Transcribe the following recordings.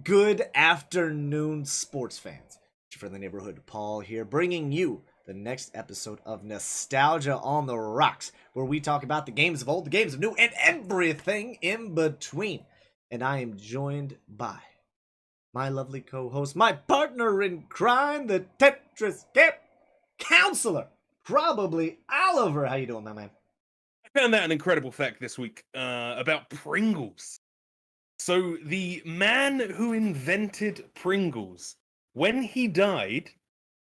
Good afternoon, sports fans. It's your friendly neighborhood Paul here, bringing you the next episode of Nostalgia on the Rocks, where we talk about the games of old, the games of new, and everything in between. And I am joined by my lovely co-host, my partner in crime, the Tetris Camp counselor, probably Oliver. How you doing, my man? I found out an incredible fact this week about Pringles. So the man who invented Pringles, when he died,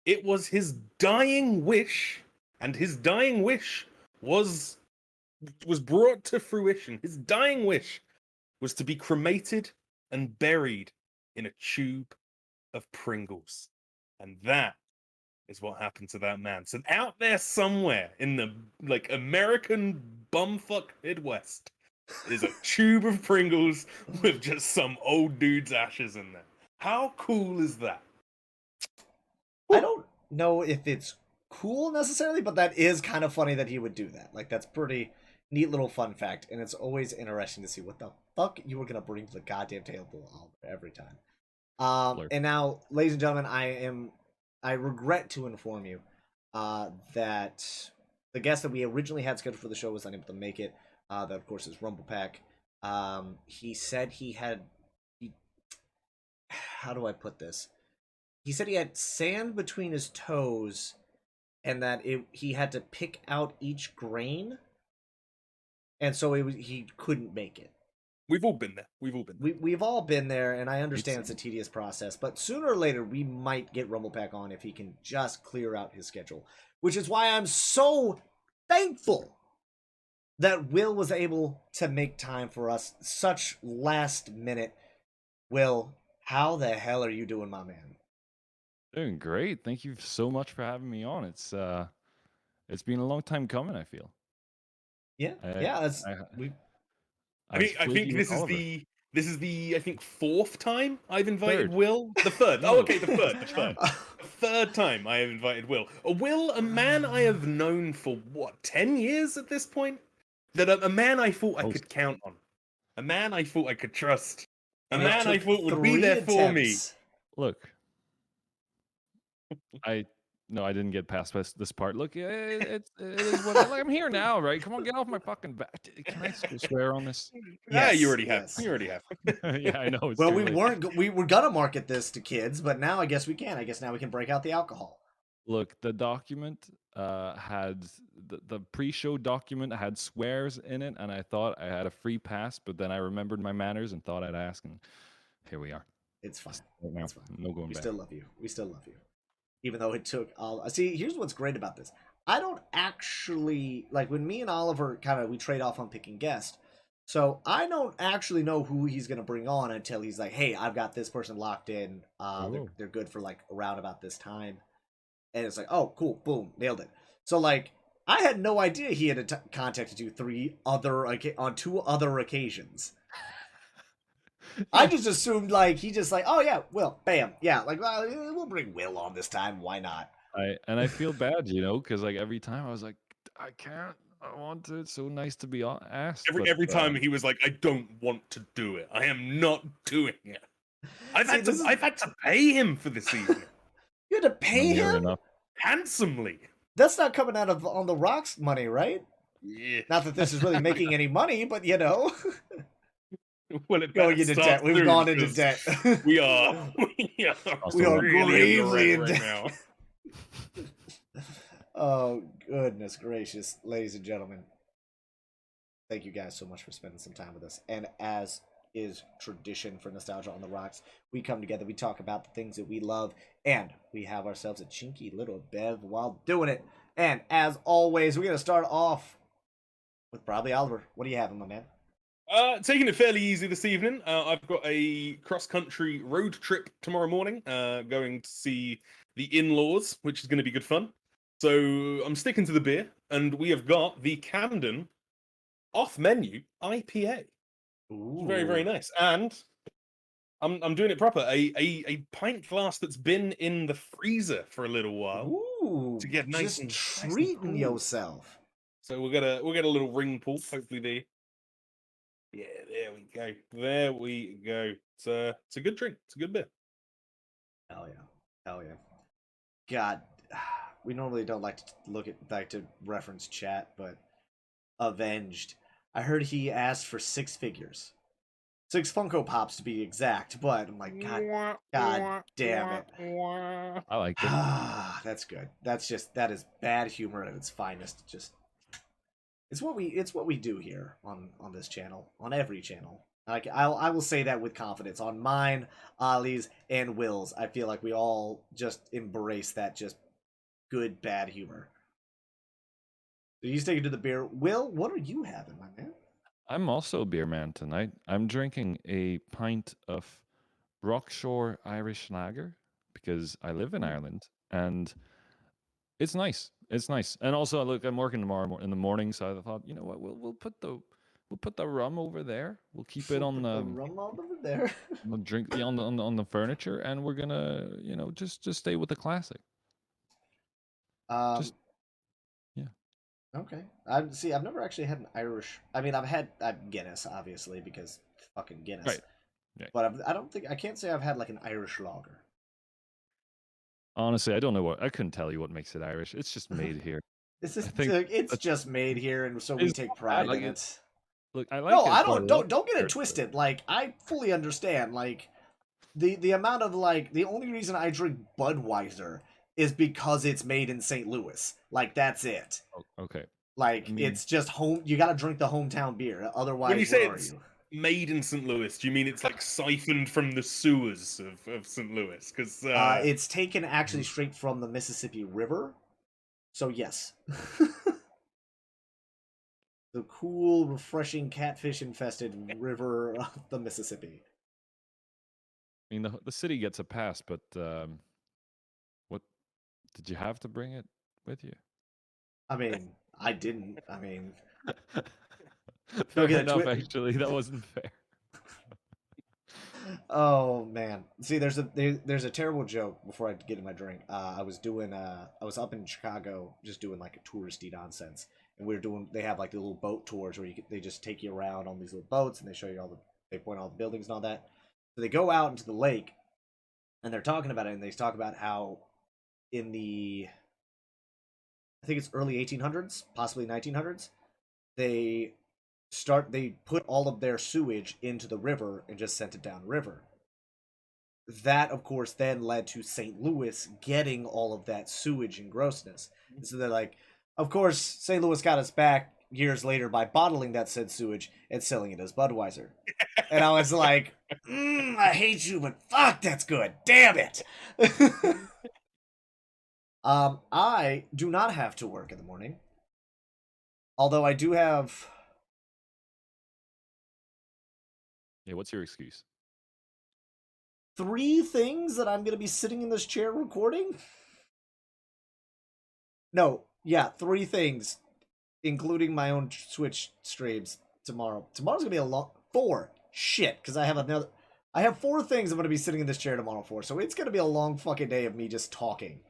it was his dying wish, and his dying wish was brought to fruition. His dying wish was to be cremated and buried in a tube of Pringles. And that is what happened to that man. So out there somewhere in the American bumfuck Midwest is a tube of Pringles with just some old dude's ashes in there. How cool is that? I don't know if it's cool necessarily, but that is kind of funny that he would do that. Like, that's pretty neat little fun fact, and it's always interesting to see what the fuck you were gonna bring to the goddamn table every time. And now, ladies and gentlemen, I regret to inform you that the guest that we originally had scheduled for the show was unable to make it. That, of course, is Rumblepack. He said how do I put this? He said he had sand between his toes, and that he had to pick out each grain, and so he couldn't make it. We've all been there. We've all been there, and I understand it's a tedious process, but sooner or later we might get Rumblepack on if he can just clear out his schedule, which is why I'm so thankful that Will was able to make time for us such last minute. Will, how the hell are you doing, my man? Doing great. Thank you so much for having me on. It's been a long time coming, I feel. Yeah. I think this is the I think fourth time I've invited Will. The third. Oh, okay, the third. The third time I have invited Will. Will, a man I have known for what, 10 years at this point? That a man I thought I could count on. A man I thought I could trust. A man I thought would be there for me. Look. I didn't get past this part. Look, it is what I'm here now, right? Come on, get off my fucking back. Can I swear on this? Yeah, you already have. You already have. Yeah, I know. Well, we were gonna market this to kids, but now I guess we can. I guess now we can break out the alcohol. Look, the document had the pre-show document had swears in it, and I thought I had a free pass, but then I remembered my manners and thought I'd ask, and here we are. It's fine. It's fine. No going back. We still love you. Even though it took all. See, here's what's great about this. I don't actually like when me and Oliver we trade off on picking guests. So I don't actually know who he's gonna bring on until he's like, "Hey, I've got this person locked in. They're good for like around about this time." And it's like, "Oh, cool, boom, nailed it." So like, I had no idea he had contacted you on two other occasions. I just assumed like he just like, oh yeah, Will, bam, yeah, like we'll bring Will on this time. Why not? I feel bad, because like every time I was like, I can't, I want to. It's so nice to be asked. Every time he was like, I don't want to do it. I am not doing it. I've had to pay him for this evening. You had to pay him handsomely. That's not coming out of On the Rocks money, right? Yeah. Not that this is really making any money, but Well, going into debt. We've gone into debt. We are gravely in debt now. Oh, goodness gracious, ladies and gentlemen. Thank you guys so much for spending some time with us. And as is tradition for Nostalgia on the Rocks, we come together, we talk about the things that we love, and we have ourselves a chinky little bev while doing it. And as always, we're going to start off with Probably Oliver. What do you have, my man? Taking it fairly easy this evening. I've got a cross-country road trip tomorrow morning, going to see the in-laws, which is going to be good fun. So I'm sticking to the beer, and we have got the Camden off-menu IPA. Ooh. Very, very nice. And I'm doing it proper. A pint glass that's been in the freezer for a little while. Ooh, to get nice just and treating cool. yourself. So we'll get a little ring pull. Hopefully Yeah, there we go. There we go. It's a good drink. It's a good beer. Hell yeah. Hell yeah. God, we normally don't like to reference chat, but Avenged. I heard he asked for 6 figures. 6 Funko Pops to be exact, but I'm like, God damn it. I liked it. That's good. That is bad humor at its finest. It's what we do here on this channel, on every channel. Like I will say that with confidence. On mine, Ollie's, and Will's, I feel like we all just embrace that just good bad humor. So you take it to the beer. Will, what are you having, my man? I'm also a beer man tonight. I'm drinking a pint of Rockshore Irish Lager because I live in Ireland and it's nice. It's nice. And also, look, I'm working tomorrow in the morning, so I thought, you know what, we'll put the rum over there. We'll keep it on the rum over there. we'll drink on the furniture, and we're gonna just stay with the classic. Just yeah. Okay. I've never actually had an Irish. I mean, I've had Guinness, obviously, because fucking Guinness. Right. Right. But I can't say I've had like an Irish lager. Honestly, I don't know I couldn't tell you what makes it Irish. It's just made here. It's just made here, and so we take pride in it. Look, I like No, it. I don't get it twisted. Like, I fully understand. Like, the amount of like the only reason I drink Budweiser is because it's made in St. Louis. Like, that's it. Okay. Like, it's just home. You got to drink the hometown beer. Otherwise, when you say where it's are you? made in St. Louis, do you mean it's like siphoned from the sewers of St. Louis? Because it's taken actually straight from the Mississippi River. So yes. The cool, refreshing, catfish-infested river of the Mississippi. I mean, the city gets a pass, but what did you have to bring it with you? I mean, I didn't. I mean, fair enough. Actually, that wasn't fair. Oh man, see, there's a terrible joke. Before I get in my drink, I was up in Chicago just doing like a touristy nonsense, and they have like the little boat tours where they just take you around on these little boats and they show you they point out all the buildings and all that. So they go out into the lake, and they're talking about it, and they talk about how in I think it's early 1800s, possibly 1900s, they put all of their sewage into the river and just sent it down river. That, of course, then led to St. Louis getting all of that sewage and grossness. And so they're like, of course, St. Louis got us back years later by bottling that said sewage and selling it as Budweiser. And I was like, I hate you, but fuck, that's good. Damn it. I do not have to work in the morning. Although I do have... Yeah, what's your excuse? 3 things that I'm going to be sitting in this chair recording? No, yeah, 3 things, including my own Twitch streams tomorrow. Tomorrow's going to be 4. Shit, because I have 4 things I'm going to be sitting in this chair tomorrow for, so it's going to be a long fucking day of me just talking.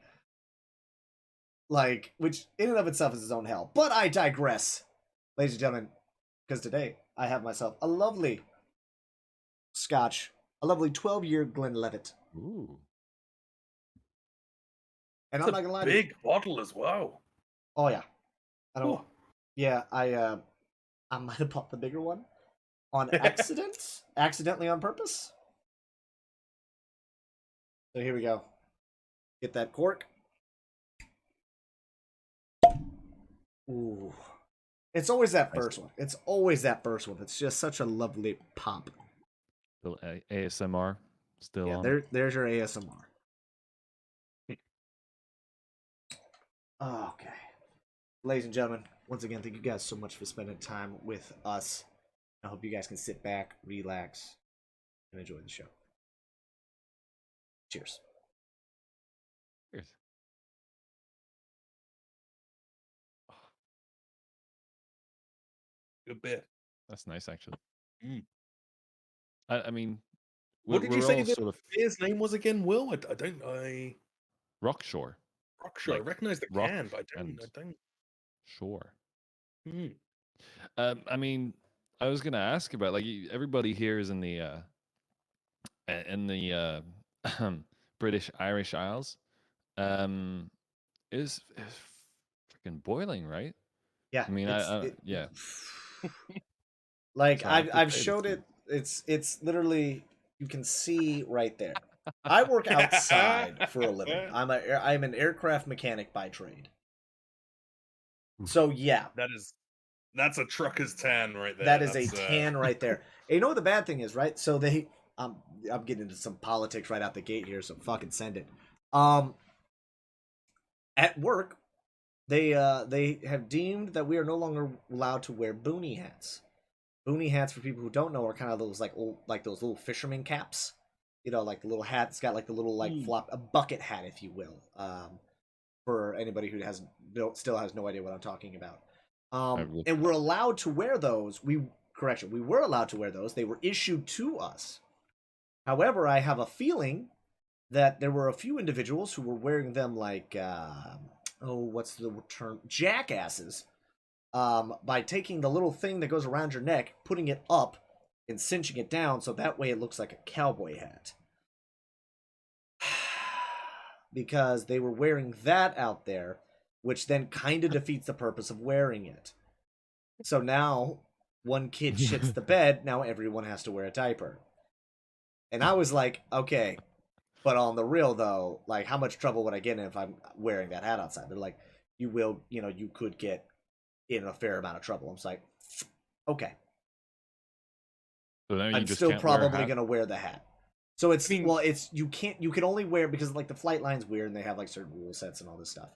Like, which in and of itself is its own hell. But I digress, ladies and gentlemen, because today I have myself a lovely scotch, a lovely 12-year Glenlivet. Ooh. And I'm not gonna lie, big bottle as well. Oh yeah, I don't. Ooh. Yeah, I might have bought the bigger one on accident, accidentally on purpose. So here we go. Get that cork. Ooh, it's always that first one. It's always that first one. It's just such a lovely pop. Little ASMR still on. There's your ASMR. Okay. Ladies and gentlemen, once again, thank you guys so much for spending time with us. I hope you guys can sit back, relax, and enjoy the show. Cheers. Cheers. Good bit. That's nice, actually. Mm. I mean, what did you say the beer's name was again, Will? I don't. Rockshore. Rockshore. Like, I recognize the can, but I don't. Sure. Mm. I mean, I was gonna ask about like everybody here is in the British Irish Isles. Um, is freaking boiling, right? Yeah, I mean, yeah. like So I have to I've say this showed to it. you. It's literally, you can see right there. I work outside for a living. I'm an aircraft mechanic by trade. So yeah, That's a trucker's tan right there. that is a That's tan right there. And you know what the bad thing is, right? So I'm getting into some politics right out the gate here, so fucking send it. Um, at work, they have deemed that we are no longer allowed to wear boonie hats. Boonie hats, for people who don't know, are kind of those like old, like those little fisherman caps. You know, like the little hat. It's got like the little like flop, a bucket hat, if you will. For anybody who still has no idea what I'm talking about. I will. And we're allowed to wear those. We were allowed to wear those. They were issued to us. However, I have a feeling that there were a few individuals who were wearing them like, what's the term? Jackasses. By taking the little thing that goes around your neck, putting it up, and cinching it down so that way it looks like a cowboy hat. Because they were wearing that out there, which then kind of defeats the purpose of wearing it. So now, one kid shits the bed, now everyone has to wear a diaper. And I was like, okay, but on the real though, like, how much trouble would I get in if I'm wearing that hat outside? They're like, you could get in a fair amount of trouble. I'm just like, okay. So now I'm just still can't wear a probably hat? gonna wear the hat. So it's I mean- you can only wear, because like the flight line's weird and they have like certain rule sets and all this stuff.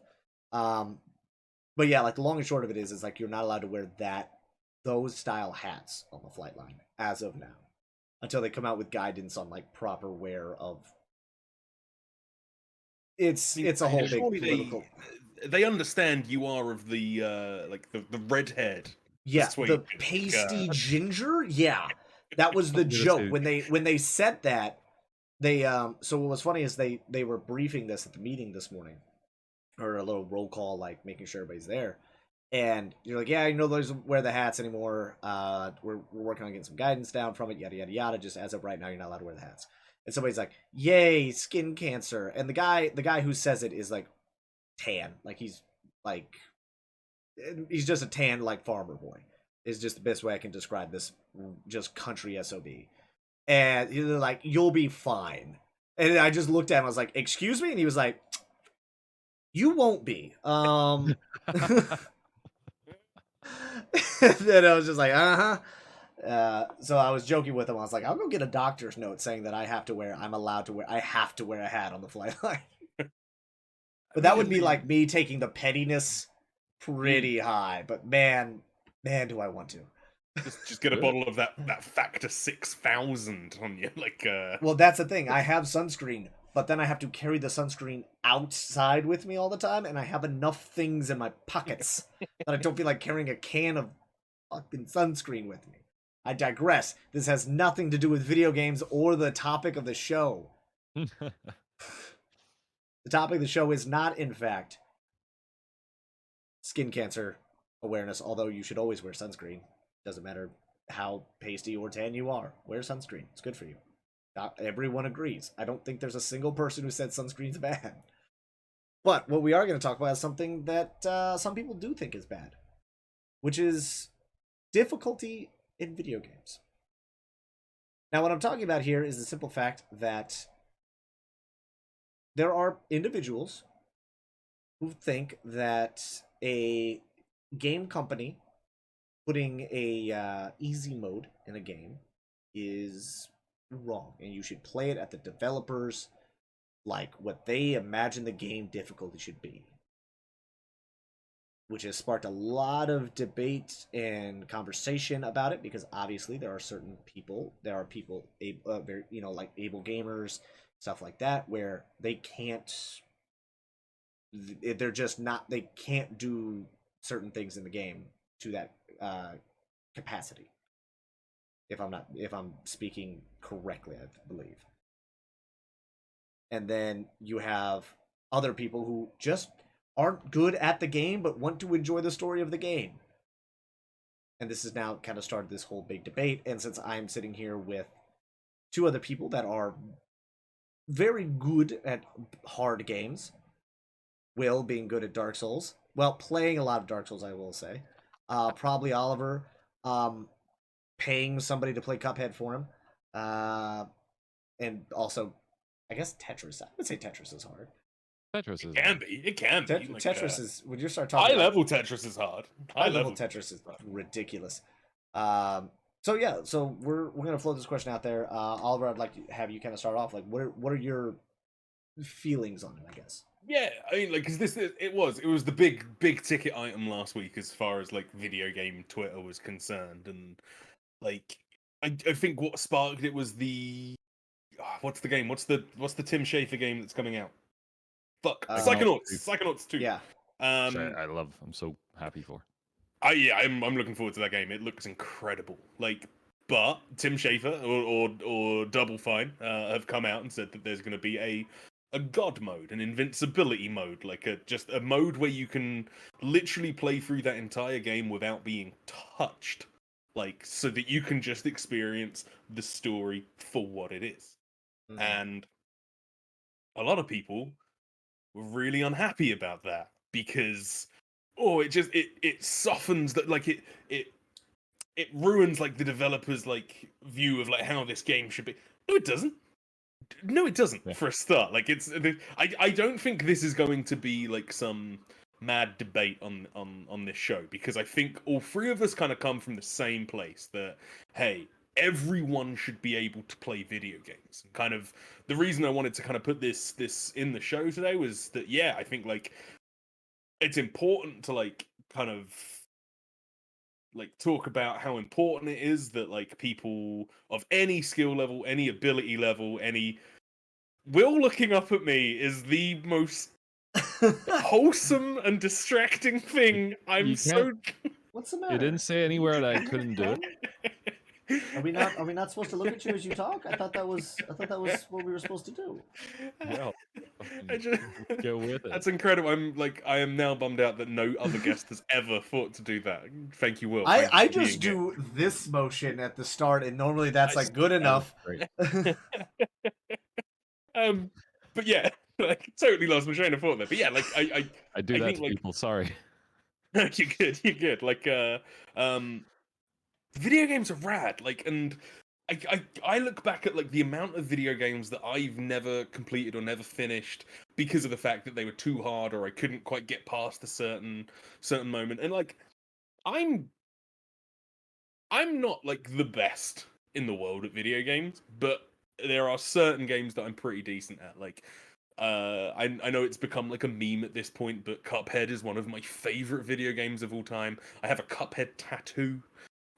But yeah, like the long and short of it is like you're not allowed to wear those style hats on the flight line as of now, until they come out with guidance on like proper wear of. It's a whole big surely political. they understand you are of the like the red haired. Yeah, the persuasion. pasty ginger. Yeah, that was the I'm gonna joke say- when they said that. They So what was funny is they were briefing this at the meeting this morning, or a little roll call, like making sure everybody's there. And you're like, yeah, those wear the hats anymore. We're working on getting some guidance down from it, yada yada yada. Just as of right now, you're not allowed to wear the hats. And somebody's like, yay, skin cancer. And the guy who says it is like tan, like he's just a tan like farmer boy. Is just the best way I can describe this. Just country SOB. And they're like, you'll be fine. And I just looked at him, I was like, excuse me? And he was like, you won't be. Then I was just like, so I was joking with him. I was like, I'll go get a doctor's note saying that I have to wear a hat on the flight line. But that would be like me taking the pettiness pretty high. But man, do I want to. Just get a bottle of that factor 6,000 on you, like. Well, that's the thing. I have sunscreen, but then I have to carry the sunscreen outside with me all the time, and I have enough things in my pockets that I don't feel like carrying a can of fucking sunscreen with me. I digress. This has nothing to do with video games or the topic of the show. The topic of the show is not, in fact, skin cancer awareness, although you should always wear sunscreen. Doesn't matter how pasty or tan you are. Wear sunscreen. It's good for you. Not everyone agrees. I don't think there's a single person who said sunscreen's bad. But what we are going to talk about is something that some people do think is bad, which is difficulty in video games. Now, what I'm talking about here is the simple fact that there are individuals who think that a game company putting a easy mode in a game is wrong, and you should play it at the developers, like what they imagine the game difficulty should be, which has sparked a lot of debate and conversation about it, because obviously there are people very, like able gamers, stuff like that, where they can't do certain things in the game to that capacity. If I'm speaking correctly, I believe. And then you have other people who just aren't good at the game but want to enjoy the story of the game. and this has now kind of started this whole big debate. And since I'm sitting here with two other people that are very good at hard games, Will being good at Dark Souls, well, playing a lot of Dark Souls, I will say, probably Oliver, paying somebody to play Cuphead for him, and also, I guess Tetris. I would say Tetris is hard. Tetris is Can be. It can be. Like, Tetris is when you start talking. High level Tetris is hard. High level Tetris is ridiculous. So yeah, so we're gonna float this question out there. Oliver, I'd like to have you kind of start off. Like, what are your feelings on it? I guess. Yeah, I mean, like, because it was the big ticket item last week as far as like video game Twitter was concerned, and like I think what sparked it was the what's the game? What's the Tim Schafer game that's coming out? Fuck, Psychonauts 2. Yeah. I love. I'm so happy for. I'm looking forward to that game. It looks incredible. Like, but Tim Schafer or Double Fine have come out and said that there's going to be a god mode, an invincibility mode, like just a mode where you can literally play through that entire game without being touched, like so that you can just experience the story for what it is. Mm-hmm. And a lot of people were really unhappy about that because it softens that, like it ruins like the developers like view of like how this game should be. No, it doesn't. Yeah. For a start, like I don't think this is going to be like some mad debate on this show, because I think all three of us kind of come from the same place that, hey, everyone should be able to play video games. And kind of the reason I wanted to kind of put this in the show today was that, yeah, I think like it's important to like kind of like talk about how important it is that like people of any skill level, any ability level, any Will looking up at me is the most wholesome and distracting thing. What's the matter? You didn't say anywhere that I couldn't do it. Are we not supposed to look at you as you talk? I thought that was what we were supposed to do. Well, go with it. That's incredible. I am now bummed out that no other guest has ever thought to do that. Thank you, Will. I just do this motion at the start, and normally that's like good enough. But yeah, like totally lost my train of thought there. But yeah, like I do that to people. Sorry. You're good. Like video games are rad. Like, and I look back at like the amount of video games that I've never completed or never finished because of the fact that they were too hard or I couldn't quite get past a certain moment. And like I'm not like the best in the world at video games, but there are certain games that I'm pretty decent at. Like, I know it's become like a meme at this point, but Cuphead is one of my favorite video games of all time. I have a Cuphead tattoo.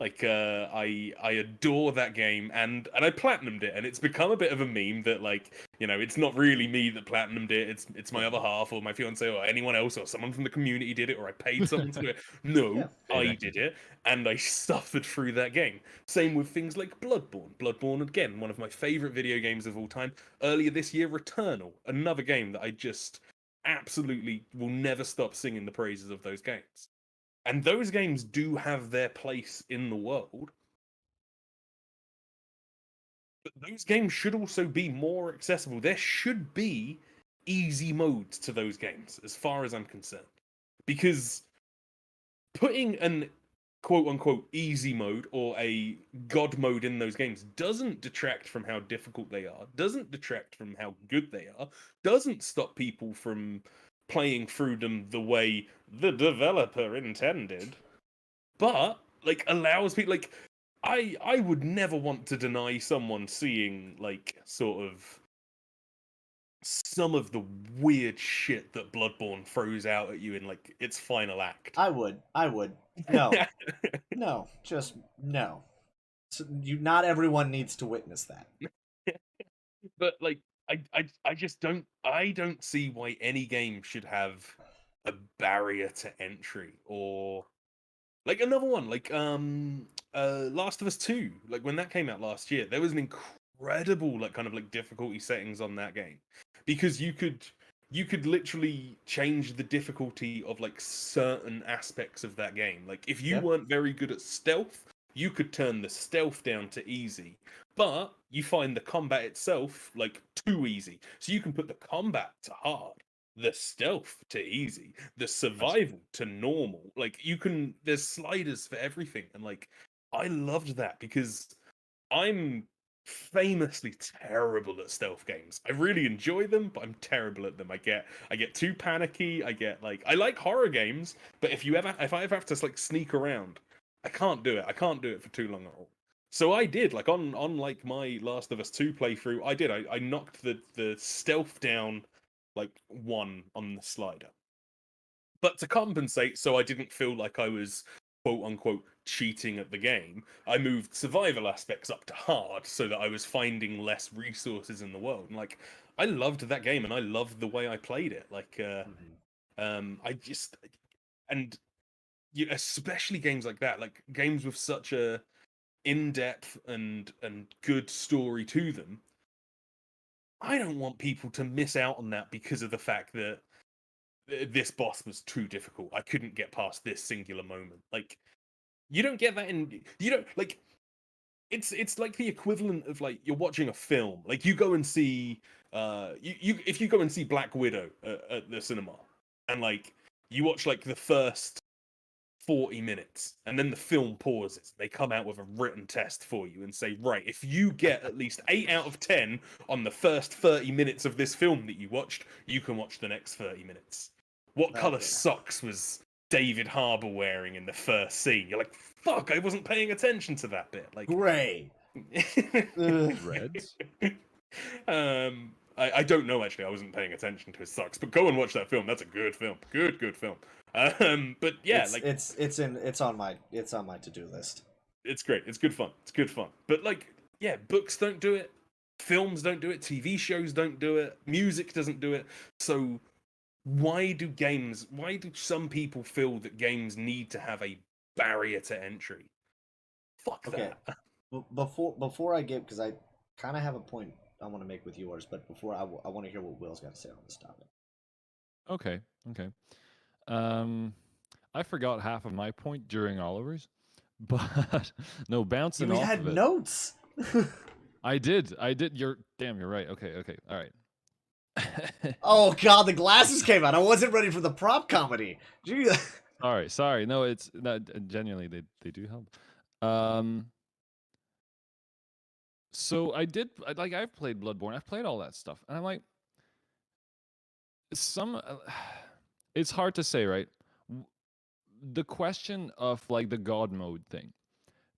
Like, I adore that game, and I platinumed it, and it's become a bit of a meme that, like, you know, it's not really me that platinumed it, it's my other half, or my fiance, or anyone else, or someone from the community did it, or I paid someone to do it. No, yeah, I did it, and I suffered through that game. Same with things like Bloodborne. Bloodborne, again, one of my favorite video games of all time. Earlier this year, Returnal, another game that I just absolutely will never stop singing the praises of those games. And those games do have their place in the world. But those games should also be more accessible. There should be easy modes to those games, as far as I'm concerned. Because putting an quote-unquote easy mode or a god mode in those games doesn't detract from how difficult they are, doesn't detract from how good they are, doesn't stop people from playing through them the way the developer intended, but like allows people, like I would never want to deny someone seeing like sort of some of the weird shit that Bloodborne throws out at you in like its final act. I would. No. No, just no. So not everyone needs to witness that. But like I just don't see why any game should have a barrier to entry, or like another one like Last of Us 2, like when that came out last year, there was an incredible like kind of like difficulty settings on that game, because you could you could literally change the difficulty of like certain aspects of that game. Like if you Yeah. weren't very good at stealth, you could turn the stealth down to easy. But you find the combat itself like too easy. So you can put the combat to hard, the stealth to easy, the survival to normal. Like you can there's sliders for everything. And like I loved that because I'm famously terrible at stealth games. I really enjoy them, but I'm terrible at them. I get too panicky. I get like I like horror games, but if I ever have to like sneak around, I can't do it. I can't do it for too long at all. So I did like on like my Last of Us 2 playthrough, I knocked the stealth down like 1 on the slider. But to compensate, so I didn't feel like I was quote unquote cheating at the game, I moved survival aspects up to hard so that I was finding less resources in the world. And like I loved that game and I loved the way I played it. Like I just and especially games like that, like games with such a in-depth and good story to them. I don't want people to miss out on that because of the fact that this boss was too difficult. I couldn't get past this singular moment. Like you don't get that in you don't like it's like the equivalent of like you're watching a film. Like you go and see if you go and see Black Widow at the cinema and like you watch like the first 40 minutes and then the film pauses. They come out with a written test for you and say, right, if you get at least 8 out of 10 on the first 30 minutes of this film that you watched, you can watch the next 30 minutes. What Oh, color yeah. socks was David Harbour wearing in the first scene? You're like, fuck, I wasn't paying attention to that bit. Like Gray. Reds? I don't know actually. I wasn't paying attention to his socks, but go and watch that film. That's a good film. Good film. But yeah, it's on my to-do list. It's great. It's good fun. It's good fun. But like, yeah, books don't do it. Films don't do it. TV shows don't do it. Music doesn't do it. So why do some people feel that games need to have a barrier to entry? Fuck Okay. that. Before I get, because I kind of have a point I want to make with yours, but before I want to hear what Will's got to say on this topic. Okay. I forgot half of my point during Oliver's, but no, bouncing You off had of it. notes. I did. You're right. Okay. All right. Oh God, the glasses came out. I wasn't ready for the prop comedy. Gee. Sorry. No, it's not genuinely they do help. So I've played Bloodborne. I've played all that stuff, and I'm like, it's hard to say, right? The question of like the God mode thing,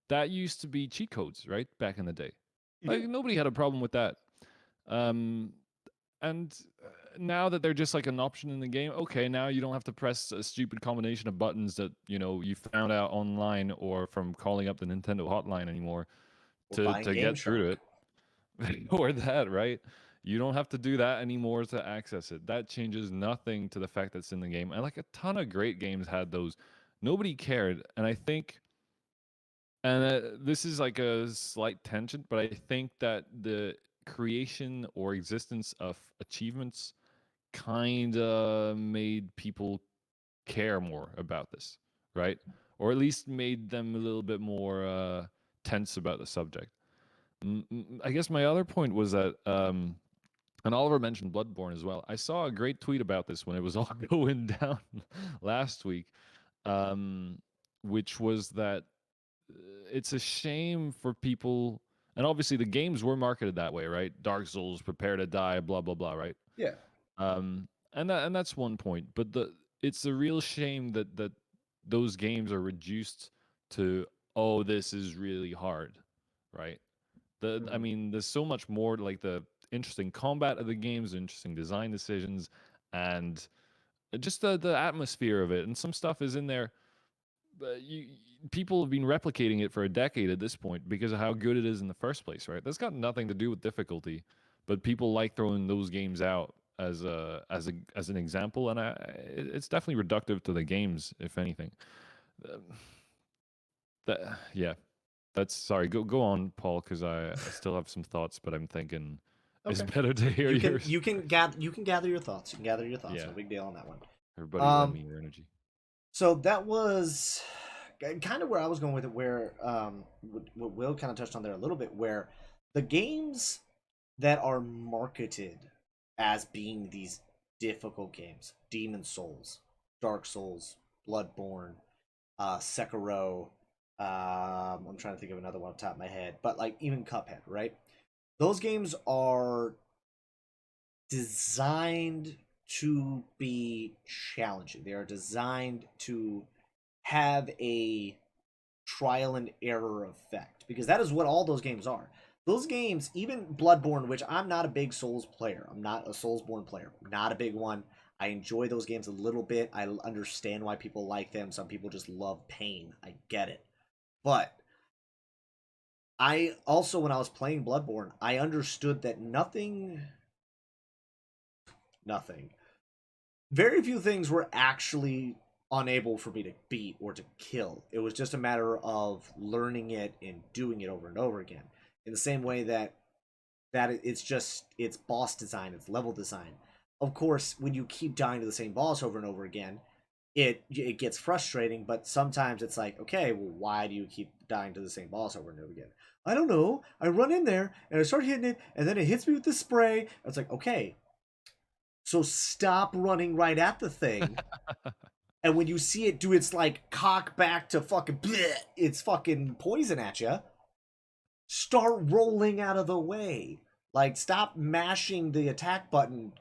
that used to be cheat codes, right? Back in the day, like nobody had a problem with that. And now that they're just like an option in the game, okay, now you don't have to press a stupid combination of buttons that you found out online or from calling up the Nintendo hotline anymore to get through to it. Or that, right? You don't have to do that anymore to access it. That changes nothing to the fact that it's in the game. And like a ton of great games had those. Nobody cared. And I think, and this is like a slight tangent, but I think that the creation or existence of achievements kind of made people care more about this, right? Or at least made them a little bit more tense about the subject. I guess my other point was that, and Oliver mentioned Bloodborne as well. I saw a great tweet about this when it was all going down last week, which was that it's a shame for people, and obviously the games were marketed that way, right? Dark Souls, prepare to die, blah blah blah, right? Yeah. And that's one point, but it's a real shame that those games are reduced to, oh, this is really hard, right? I mean, there's so much more, like the interesting combat of the games, interesting design decisions, and just the atmosphere of it. And some stuff is in there. People have been replicating it for a decade at this point because of how good it is in the first place, right? That's got nothing to do with difficulty, but people like throwing those games out as an example, and it's definitely reductive to the games, if anything. Yeah. That's sorry. Go on, Paul, because I still have some thoughts, but I'm thinking It's Okay. better to hear You can yours. you can gather your thoughts. You can gather your thoughts. Yeah. No big deal on that one. Everybody, lend Um, me your energy. so that was kind of where I was going with it. Where what Will kind of touched on there a little bit, where the games that are marketed as being these difficult games, Demon Souls, Dark Souls, Bloodborne, Sekiro. I'm trying to think of another one off the top of my head, but like even Cuphead, right? Those games are designed to be challenging. They are designed to have a trial and error effect because that is what all those games are. Those games, even Bloodborne, which I'm not a big Souls player, I'm not a Soulsborne player, not a big one. I enjoy those games a little bit. I understand why people like them. Some people just love pain. I get it. But I also, when I was playing Bloodborne, I understood that nothing, very few things were actually unable for me to beat or to kill. It was just a matter of learning it and doing it over and over again. In the same way that it's boss design, it's level design. Of course, when you keep dying to the same boss over and over again, it gets frustrating. But sometimes it's like, okay, well, why do you keep dying to the same boss over and over again? I don't know. I run in there and I start hitting it, and then it hits me with the spray. It's like, okay, so stop running right at the thing. And when you see it do its like cock back to fucking bleh, it's fucking poison at you, start rolling out of the way. Like stop mashing the attack button.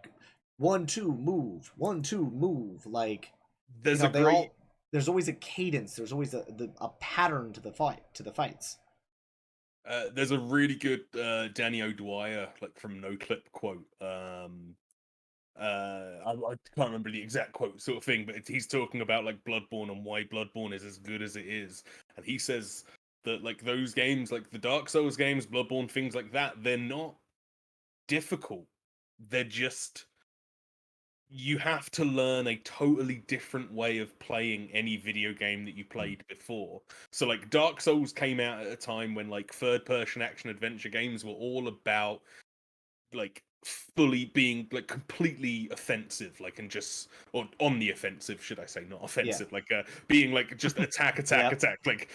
1-2 move. 1-2 move. Like There's a great there's always a cadence. There's always a pattern to the fights. there's a really good Danny O'Dwyer like from No Clip quote. I can't remember the exact quote sort of thing, but he's talking about like Bloodborne and why Bloodborne is as good as it is, and he says that like those games, like the Dark Souls games, Bloodborne, things like that, they're not difficult. They're just you have to learn a totally different way of playing any video game that you played before. So like Dark Souls came out at a time when like third person action adventure games were all about like fully being like completely offensive, like and just or on the offensive, should I say, not offensive, like being like just attack, Yep. attack, like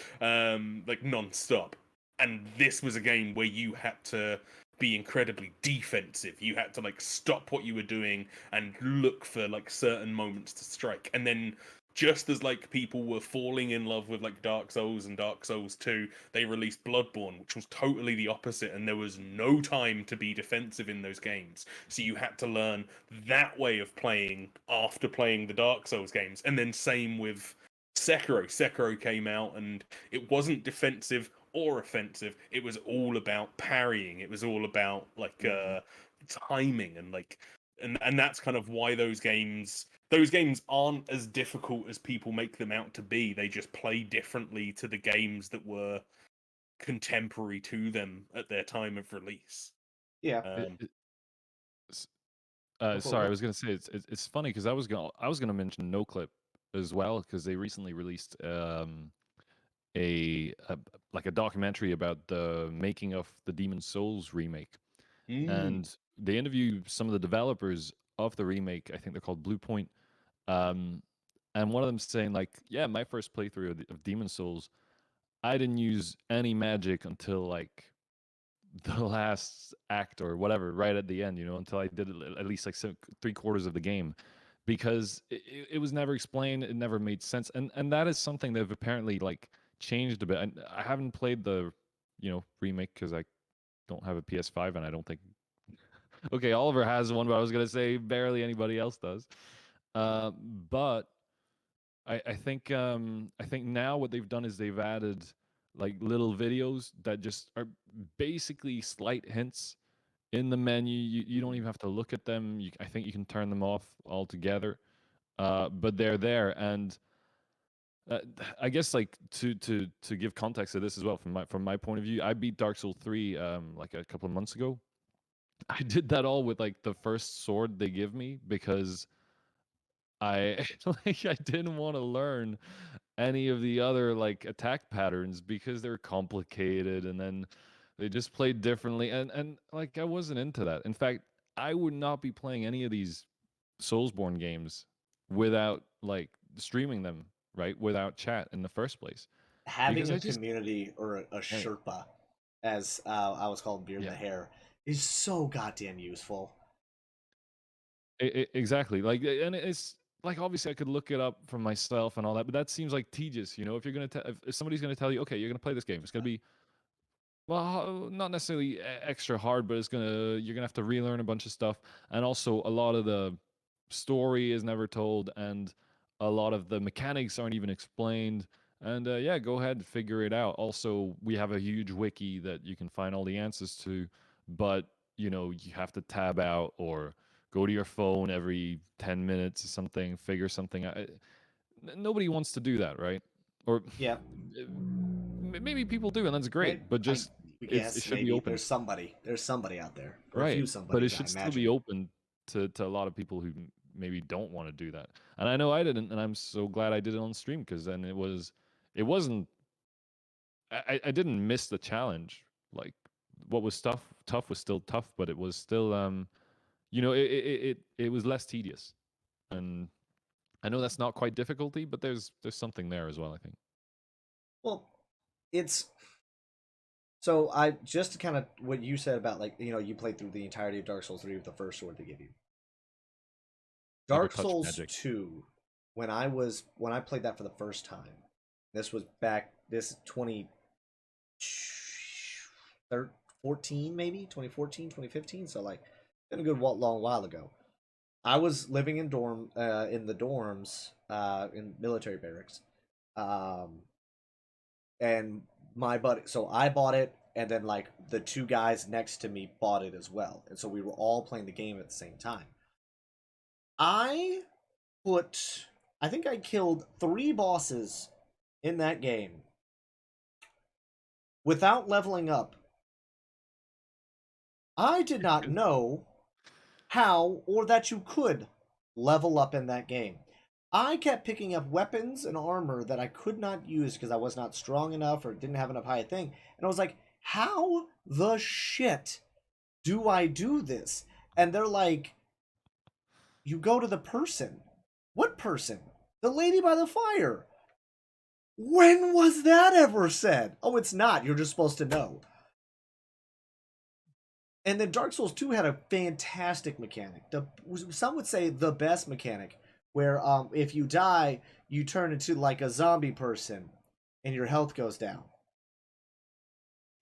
non-stop. And this was a game where you had to be incredibly defensive. You had to like stop what you were doing and look for like certain moments to strike. And then just as like people were falling in love with like Dark Souls and Dark Souls 2, they released Bloodborne, which was totally the opposite, and there was no time to be defensive in those games. So you had to learn that way of playing after playing the Dark Souls games. And then same with Sekiro. Sekiro came out and it wasn't defensive or offensive. It was all about parrying. It was all about like timing and like and that's kind of why those games aren't as difficult as people make them out to be. They just play differently to the games that were contemporary to them at their time of release. Yeah. Sorry, I was gonna say it's funny because I was gonna mention No Clip as well because they recently released a like a documentary about the making of the Demon Souls remake, and they interview some of the developers of the remake. I think they're called Blue Point, and one of them saying like, yeah, my first playthrough of Demon Souls, I didn't use any magic until like the last act or whatever, right at the end, until I did at least like 3/4 of the game, because it was never explained, it never made sense, and that is something they've apparently like changed a bit. I haven't played the remake because I don't have a PS5, and I don't think okay, Oliver has one, but I was gonna say barely anybody else does. But I think now what they've done is they've added like little videos that just are basically slight hints in the menu. You don't even have to look at them. I think you can turn them off altogether. But they're there, and I guess like to give context to this as well from my point of view, I beat Dark Souls 3 like a couple of months ago. I did that all with like the first sword they give me because I like I didn't want to learn any of the other like attack patterns because they're complicated, and then They just played differently, and like I wasn't into that. In fact, I would not be playing any of these Soulsborne games without like streaming them, right? Without chat in the first place, Having because a I just community or a hey, Sherpa, as I was called Beard in yeah, the Hair, is so goddamn useful. exactly. Like, and it's like obviously I could look it up for myself and all that, but that seems like tedious. You know, if you're gonna if somebody's gonna tell you, okay, you're gonna play this game, it's gonna be well, not necessarily extra hard, but you're gonna have to relearn a bunch of stuff, and also a lot of the story is never told, and a lot of the mechanics aren't even explained. And yeah, go ahead and figure it out. Also, we have a huge wiki that you can find all the answers to, but you have to tab out or go to your phone every 10 minutes or something, figure something out. Nobody wants to do that, right? Or Yeah, maybe people do, and that's maybe, great. But I just it guess should be maybe open, there's somebody out there, or a few right? But it somebodies, I should still be imagine. open to a lot of people who maybe don't want to do that. And I know I didn't, and I'm so glad I did it on stream, because then it wasn't I didn't miss the challenge. Like, what was tough was still tough, but it was still it was less tedious. And I know that's not quite difficulty, but there's something there as well, I think. Well, it's so I just to kind of what you said about, like, you played through the entirety of Dark Souls 3 with the first sword they give you. Never Dark touched Souls magic. 2, when I played that for the first time, this was back this 2014, maybe 2014, 2015, so like been a good long while ago. I was living in the dorms in military barracks. Um and my buddy, so I bought it, and then like the two guys next to me bought it as well, and so we were all playing the game at the same time. I put I think I killed 3 bosses in that game without leveling up. I did not know how or that you could level up in that game. I kept picking up weapons and armor that I could not use because I was not strong enough or didn't have enough high thing. And I was like, how the shit do I do this? And they're like, you go to the person. What person? The lady by the fire. When was that ever said? Oh, it's not. You're just supposed to know. And then Dark Souls 2 had a fantastic mechanic. Some would say the best mechanic, where if you die, you turn into like a zombie person and your health goes down. Oh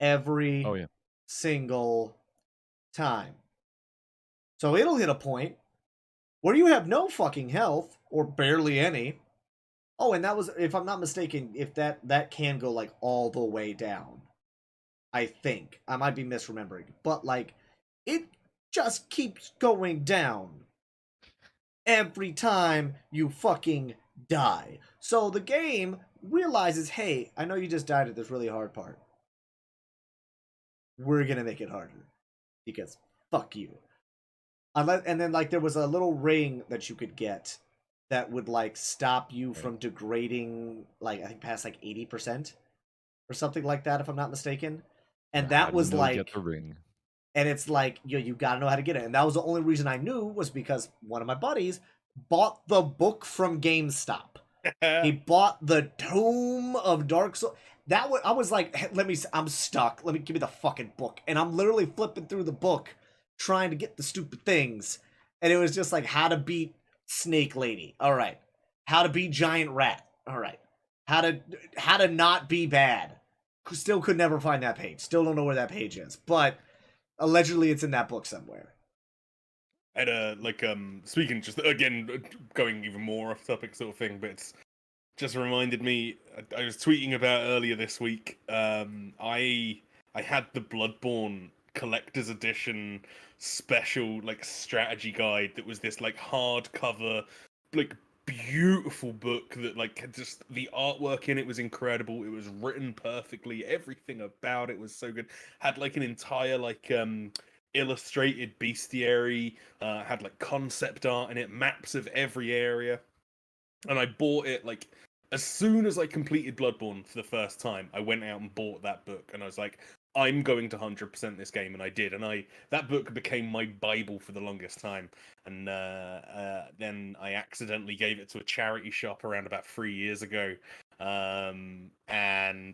Every yeah. single time. So it'll hit a point where you have no fucking health or barely any. Oh, and that was, if I'm not mistaken, if that can go like all the way down. I think. I might be misremembering. But like it just keeps going down every time you fucking die. So the game realizes, hey, I know you just died at this really hard part. We're gonna make it harder. Because fuck you. And then like there was a little ring that you could get that would like stop you Right. from degrading, like I think past like 80% or something like that, if I'm not mistaken. And How that do you was know to get like, the ring? and it's like, you gotta know how to get it. And that was the only reason I knew, was because one of my buddies bought the book from GameStop. He bought the Tome of Dark Souls. I was like, hey, I'm stuck. Give me the fucking book. And I'm literally flipping through the book trying to get the stupid things. And it was just like, how to beat Snake Lady. All right. How to beat Giant Rat. All right. How to not be bad. Still could never find that page. Still don't know where that page is. But allegedly it's in that book somewhere. And speaking just again, going even more off topic sort of thing, but it's just reminded me. I was tweeting about earlier this week. I had the Bloodborne collector's edition special like strategy guide that was this like hardcover, like beautiful book that like had just the artwork in it was incredible. It was written perfectly. Everything about it was so good. Had like an entire like illustrated bestiary, had like concept art in it, maps of every area. And I bought it like as soon as I completed Bloodborne for the first time. I went out and bought that book, and I was like, I'm going to 100% this game, and I did, and that book became my Bible for the longest time. And then I accidentally gave it to a charity shop around about 3 years ago. And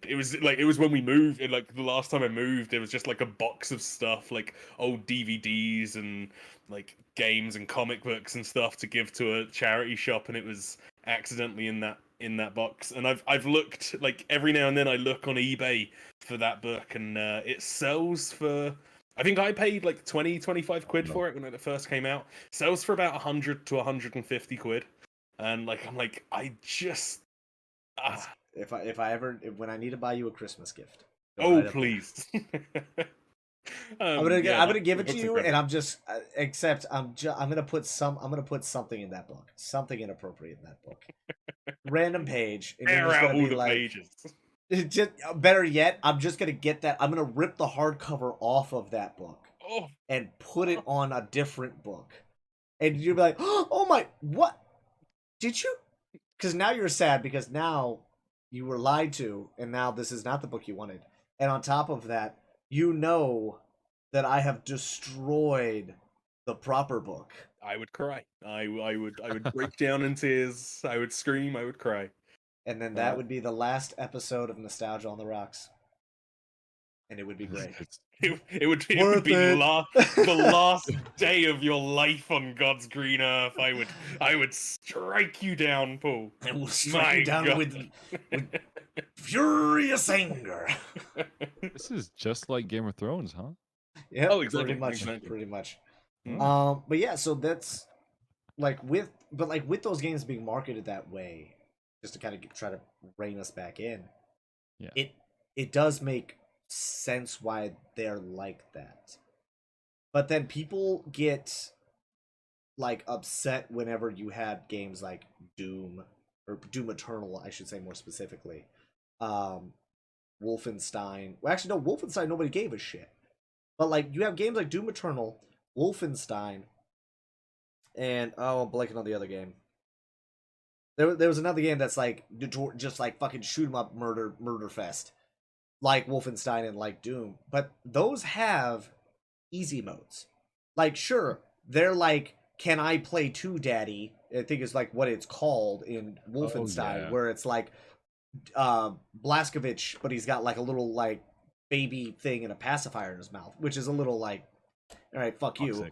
it was when we moved. Like the last time I moved, there was just like a box of stuff, like old DVDs and like games and comic books and stuff to give to a charity shop, and it was accidentally in that box. And I've looked, like, every now and then I look on eBay for that book, and it sells for, I think I paid like 25 quid for it when it first came out. Sells for about 100 to 150 quid. And like, I'm like, I just when I need to buy you a Christmas gift. Oh, please. I'm gonna give it to you, and I'm gonna put something in that book, something inappropriate in that book, random page, and Tear out all the pages. Just, better yet, I'm just gonna get that. I'm gonna rip the hardcover off of that book and put it on a different book, and you'll be like, "Oh my, what? Did you?" Because now you're sad because now you were lied to, and now this is not the book you wanted. And on top of that, you know that I have destroyed the proper book. I would cry. I would break down in tears. I would scream. I would cry. And then that would be the last episode of Nostalgia on the Rocks. And it would be great. It would be the last day of your life on God's green earth. I would strike you down, Paul. And we'll strike you down with furious anger. This is just like Game of Thrones, huh? Yeah, exactly. Pretty much. But yeah, so that's like with those games being marketed that way, just to kind of try to rein us back in. Yeah, it does make sense why they're like that. But then people get like upset whenever you had games like Doom, or Doom Eternal, I should say more specifically. Wolfenstein. Well, actually, no, Wolfenstein nobody gave a shit. But like you have games like Doom Eternal, Wolfenstein, and I'm blanking on the other game. There was another game that's like just like fucking shoot 'em up murder fest, like Wolfenstein and like Doom. But those have easy modes. Like sure, they're like, can I play 2 Daddy? I think it's like what it's called in Wolfenstein, where it's like Blazkowicz, but he's got like a little like baby thing and a pacifier in his mouth, which is a little like, all right, fuck you.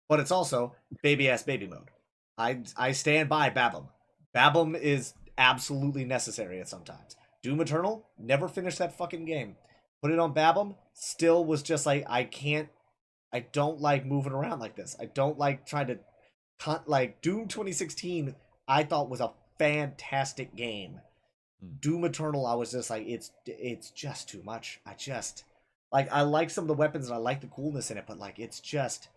But it's also baby ass baby mode. I stand by Babum. Babum is absolutely necessary at sometimes. Doom Eternal, never finished that fucking game. Put it on Babum, still was just like, I don't like moving around like this. I don't like trying to like Doom 2016 I thought was a fantastic game. Doom Eternal, I was just like, it's just too much. I like some of the weapons and I like the coolness in it, but like it's just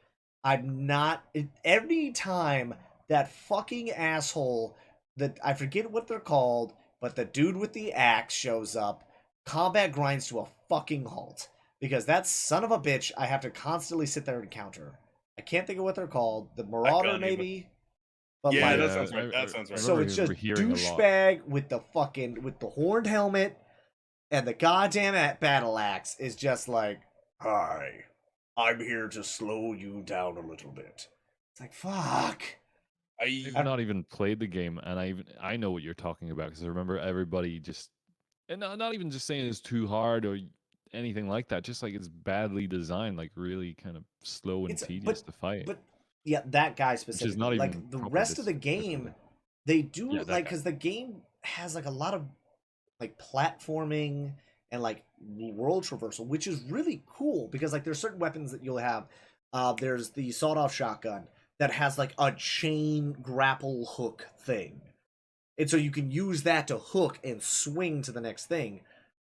every time that fucking asshole that I forget what they're called, but the dude with the axe shows up, combat grinds to a fucking halt. Because that son of a bitch I have to constantly sit there and counter. I can't think of what they're called. The Marauder, maybe? But yeah, like, that sounds right. That sounds right. So it's just douchebag with the horned helmet and the goddamn battle axe is just like, hi, I'm here to slow you down a little bit. It's like, fuck. I've not even played the game, and I know what you're talking about because I remember everybody just, and not even just saying it's too hard or anything like that, just like it's badly designed, like really kind of slow and tedious to fight. But yeah, that guy specifically, not like even the rest of the game, they do like, because the game has like a lot of like platforming and like world traversal, which is really cool because like there's certain weapons that you'll have. There's the sawed-off shotgun that has like a chain grapple hook thing. And so you can use that to hook and swing to the next thing.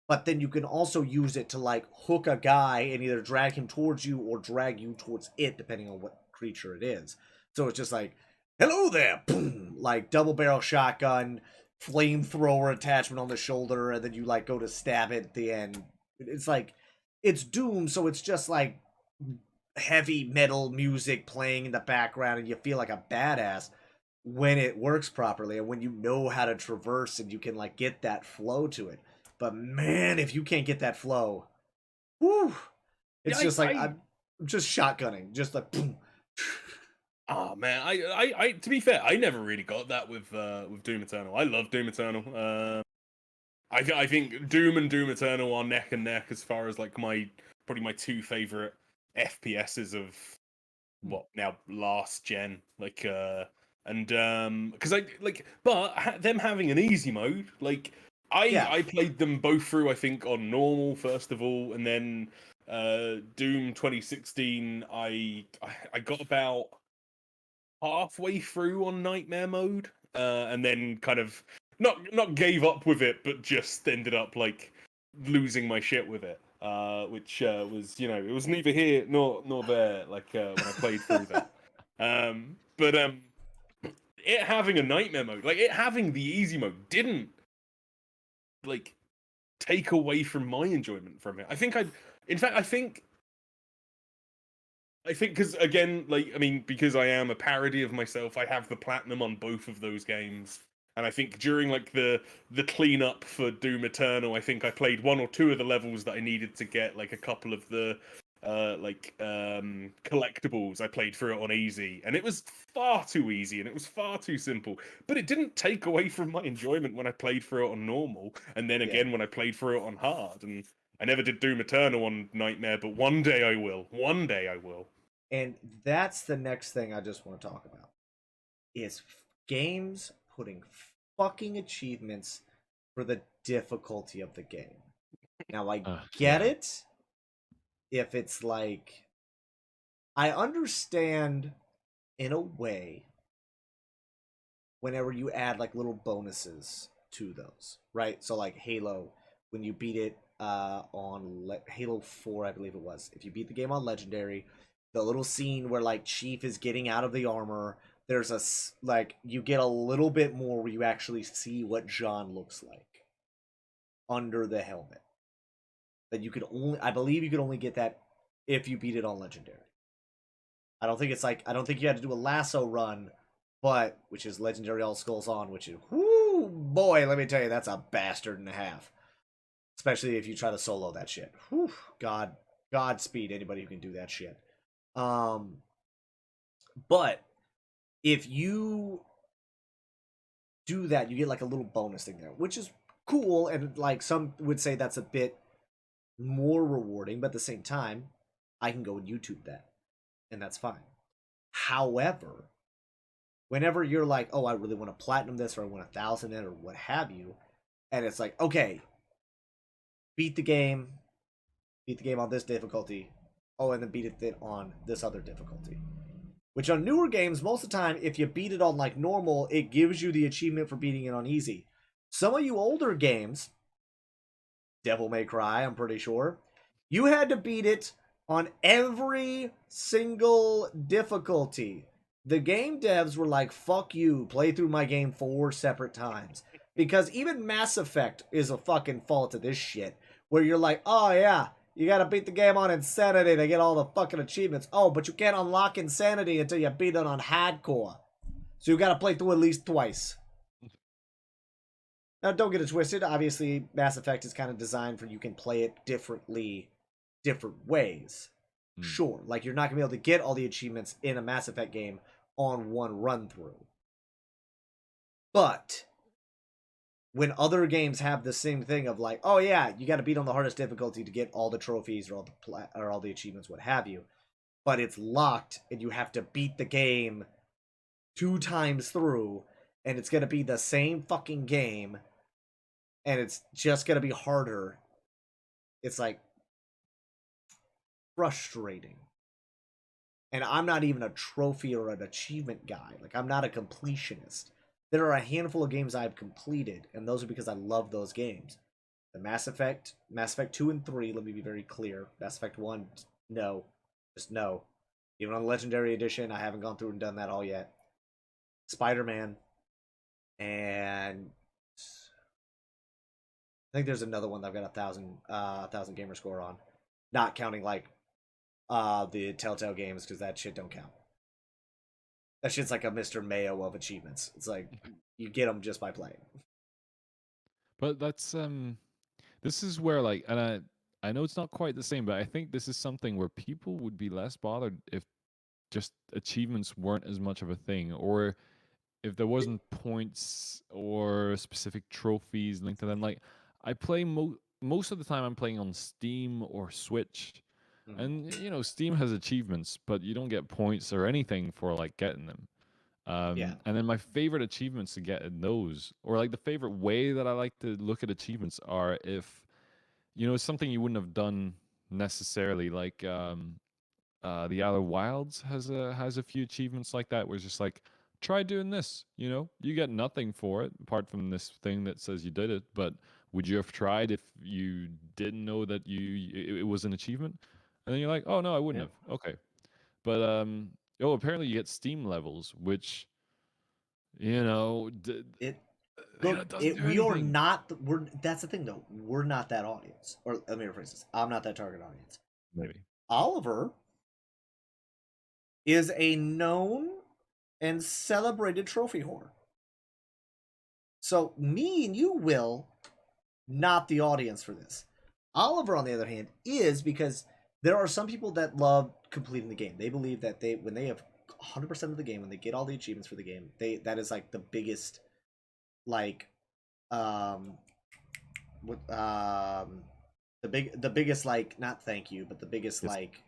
But then you can also use it to like hook a guy and either drag him towards you or drag you towards it, depending on what creature it is. So it's just like, hello there, boom, like double barrel shotgun, flamethrower attachment on the shoulder, and then you like go to stab it at the end. It's like, it's Doom, so it's just like heavy metal music playing in the background and you feel like a badass when it works properly and when you know how to traverse and you can like get that flow to it. But man, if you can't get that flow, whew, it's Yeah, just like I'm just shotgunning, just like boom. Oh man, I to be fair, I never really got that with Doom Eternal. I love Doom Eternal. I think Doom and Doom Eternal are neck and neck as far as like probably my two favorite FPSs of what now last gen. Like and because I like, but them having an easy mode, like Yeah. I played them both through. I think on normal first of all, and then Doom 2016. I got about halfway through on nightmare mode, and then kind of not gave up with it, but just ended up like losing my shit with it. Which was it was neither here nor there. Like when I played through that, but it having a nightmare mode, like it having the easy mode, didn't like take away from my enjoyment from it. In fact, I think because again, like I mean, because I am a parody of myself, I have the platinum on both of those games, and I think during like the cleanup for Doom Eternal, I think I played one or two of the levels that I needed to get like a couple of the collectibles. I played through it on easy, and it was far too easy and it was far too simple. But it didn't take away from my enjoyment when I played through it on normal, and then again when I played through it on hard. And I never did Doom Eternal on Nightmare, but one day I will. One day I will. And that's the next thing I just want to talk about is games putting fucking achievements for the difficulty of the game. Now I get it if it's like I understand in a way whenever you add like little bonuses to those, right? So like Halo, when you beat it on Halo 4, I believe it was. If you beat the game on Legendary, the little scene where like Chief is getting out of the armor, there's a like you get a little bit more where you actually see what John looks like under the helmet. That you could only, I believe you could only get that if you beat it on Legendary. I don't think you had to do a lasso run, but which is Legendary All Skulls On, which is whoo boy, let me tell you, that's a bastard and a half. Especially if you try to solo that shit. Whew, Godspeed anybody who can do that shit. But if you do that, you get like a little bonus thing there, which is cool, and like some would say that's a bit more rewarding, but at the same time, I can go and YouTube that, and that's fine. However, whenever you're like, oh, I really want to platinum this, or I want 1,000 it, or what have you, and it's like, okay, beat the game on this difficulty, oh, and then beat it on this other difficulty. Which on newer games, most of the time, if you beat it on like normal, it gives you the achievement for beating it on easy. Some of you older games, Devil May Cry, I'm pretty sure, you had to beat it on every single difficulty. The game devs were like, fuck you, play through my game 4 separate times. Because even Mass Effect is a fucking fault of this shit. Where you're like, oh yeah, you gotta beat the game on Insanity to get all the fucking achievements. Oh, but you can't unlock Insanity until you beat it on Hardcore. So you gotta play through at least twice. Now, don't get it twisted. Obviously, Mass Effect is kind of designed for you can play it differently, different ways. Sure, like you're not gonna be able to get all the achievements in a Mass Effect game on one run through. But when other games have the same thing of like, oh yeah, you got to beat on the hardest difficulty to get all the trophies or all the achievements, what have you, but it's locked and you have to beat the game 2 times through, and it's gonna be the same fucking game, and it's just gonna be harder. It's like frustrating. And I'm not even a trophy or an achievement guy. Like, I'm not a completionist. There are a handful of games I've completed, and those are because I love those games. The Mass Effect 2 and 3, let me be very clear. Mass Effect 1, no. Just no. Even on the Legendary Edition, I haven't gone through and done that all yet. Spider-Man, and I think there's another one that I've got a thousand gamer score on. Not counting, like, the Telltale games, because that shit don't count. That shit's like a Mr. Mayo of achievements. It's like you get them just by playing. But that's this is where like, and I know it's not quite the same, but I think this is something where people would be less bothered if just achievements weren't as much of a thing, or if there wasn't points or specific trophies linked to them. Like I play most of the time I'm playing on Steam or Switch. Mhm. And you know, Steam has achievements, but you don't get points or anything for like getting them. Yeah. And then my favorite achievements to get in those, or like the favorite way that I like to look at achievements are if, you know, it's something you wouldn't have done necessarily. Like the Outer Wilds has a few achievements like that, where it's just like, try doing this. You know, you get nothing for it apart from this thing that says you did it. But would you have tried if you didn't know that it was an achievement? And then you're like, oh no, I wouldn't Yeah. have. Okay, but oh, apparently you get Steam levels, which you know, It you know, look. it doesn't do We are anything. not. We're. That's the thing, though. We're not that audience. Or let me rephrase this. I'm not that target audience. Maybe. Oliver is a known and celebrated trophy whore. So me and you will not the audience for this. Oliver, on the other hand, is, because there are some people that love completing the game. They believe that when they have 100% of the game, when they get all the achievements for the game, that is like the biggest, like, what the biggest, like, not thank you, but the biggest, It's like,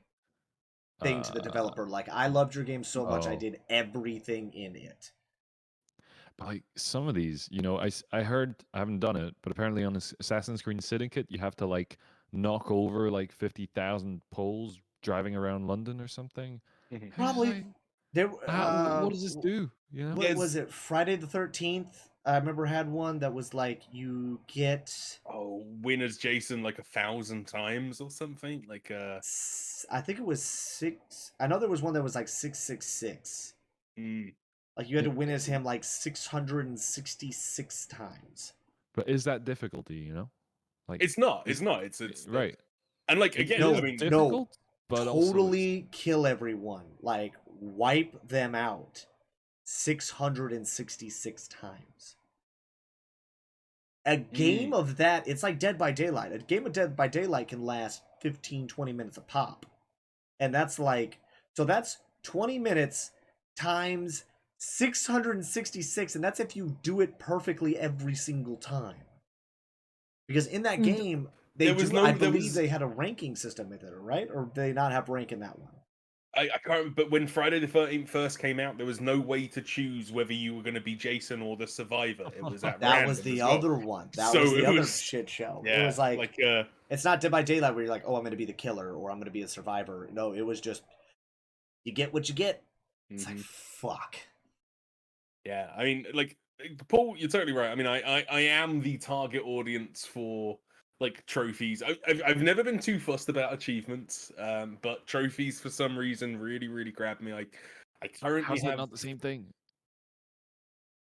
thing to the uh developer. Like, I loved your game so much, I oh. did everything in it. But like some of these, you know, I heard, I haven't done it, but apparently on Assassin's Creed Syndicate, you have to like knock over like 50,000 poles driving around London or something. Mhm. And it's just Probably like, there. what does this do? You know? What was it? Friday the 13th. I remember had one that was like you get. Oh, win as Jason like 1,000 times or something. Like I think it was 6. I know there was one that was like 666. mm. Like you had to win as him like 666 times. But is that difficulty, you know? Like It's not. is- It's not. It's right. and like It again, No, I mean, difficult, but also it's- totally kill everyone. Like wipe them out 666 times. A game of that, it's like Dead by Daylight. A game of Dead by Daylight can last 15, 20 minutes a pop. And that's like, so that's 20 minutes times 666, and that's if you do it perfectly every single time. Because in that game, I believe they had a ranking system with it, right? Or did they not have rank in that one? I can't remember, but when Friday the 13th first came out, there was no way to choose whether you were going to be Jason or the survivor. It was at That random was the as well. other one. That So was the it other was- shit show. Yeah, It was like uh, it's not Dead by Daylight where you're like, oh, I'm going to be the killer or I'm going to be a survivor. No, it was just you get what you get. It's like, fuck. Yeah, I mean, like Paul, you're totally right. I mean, I am the target audience for like trophies. I've never been too fussed about achievements, but trophies for some reason really grab me. I currently how's that have. not the same thing?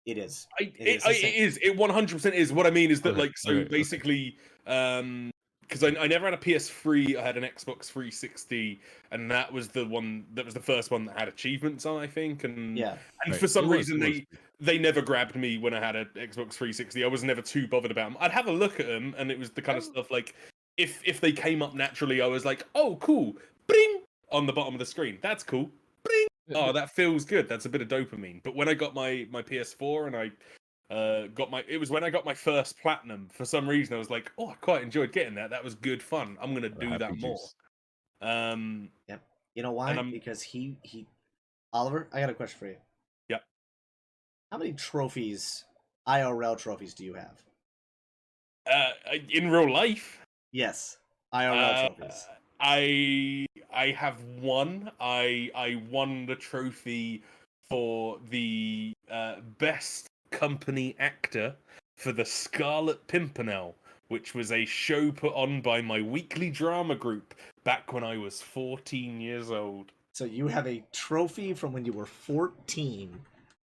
It is. It the same. is. It 100% is. What I mean is that, Okay, like, so okay. basically, because I never had a PS3, I had an Xbox 360, and that was the first one that had achievements on, I think, and Yeah. and Right, for some it was, reason it was. they never grabbed me when I had an Xbox 360. I was never too bothered about them. I'd have a look at them, and it was the kind of stuff like if they came up naturally, I was like, oh, cool, bring on the bottom of the screen. That's cool. Bring. Oh, that feels good. That's a bit of dopamine. But when I got my PS4 and I it was when I got my first platinum. For some reason, I was like, oh, I quite enjoyed getting that. That was good fun. I'm gonna do Happy that more. juice. Yep. You know why? Because he Oliver, I got a question for you. Yep. How many trophies, IRL trophies, do you have? In real life, Yes, IRL trophies. I have one. I won the trophy for the best company actor for the Scarlet Pimpernel, which was a show put on by my weekly drama group back when I was 14 years old. So you have a trophy from when you were 14.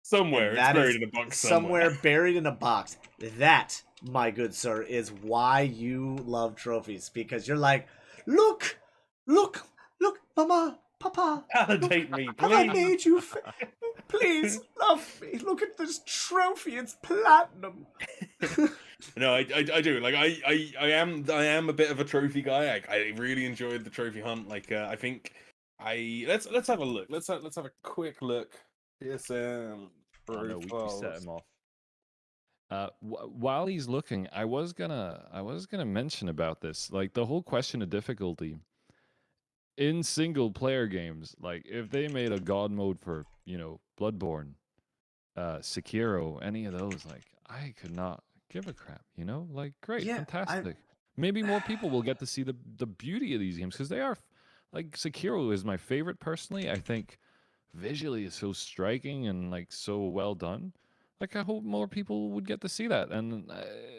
Somewhere, it's buried in a box somewhere. Buried in a box. That, my good sir, is why you love trophies. Because you're like, look, mama, papa. Validate me, Have I please. made you? Please love me. Look at this trophy. It's platinum. No, I do. Like I am a bit of a trophy guy. I really enjoyed the trophy hunt. Like I think let's have a look. Let's have a quick look. TSM Oh no, we set profiles. him off. While he's looking, I was gonna mention about this, like the whole question of difficulty in single player games. Like if they made a god mode for Bloodborne, Sekiro, any of those, like I could not give a crap. Like great, Yeah, fantastic. Maybe more people will get to see the beauty of these games because they are like Sekiro is my favorite personally. I think visually is so striking and like so well done. Like I hope more people would get to see that, and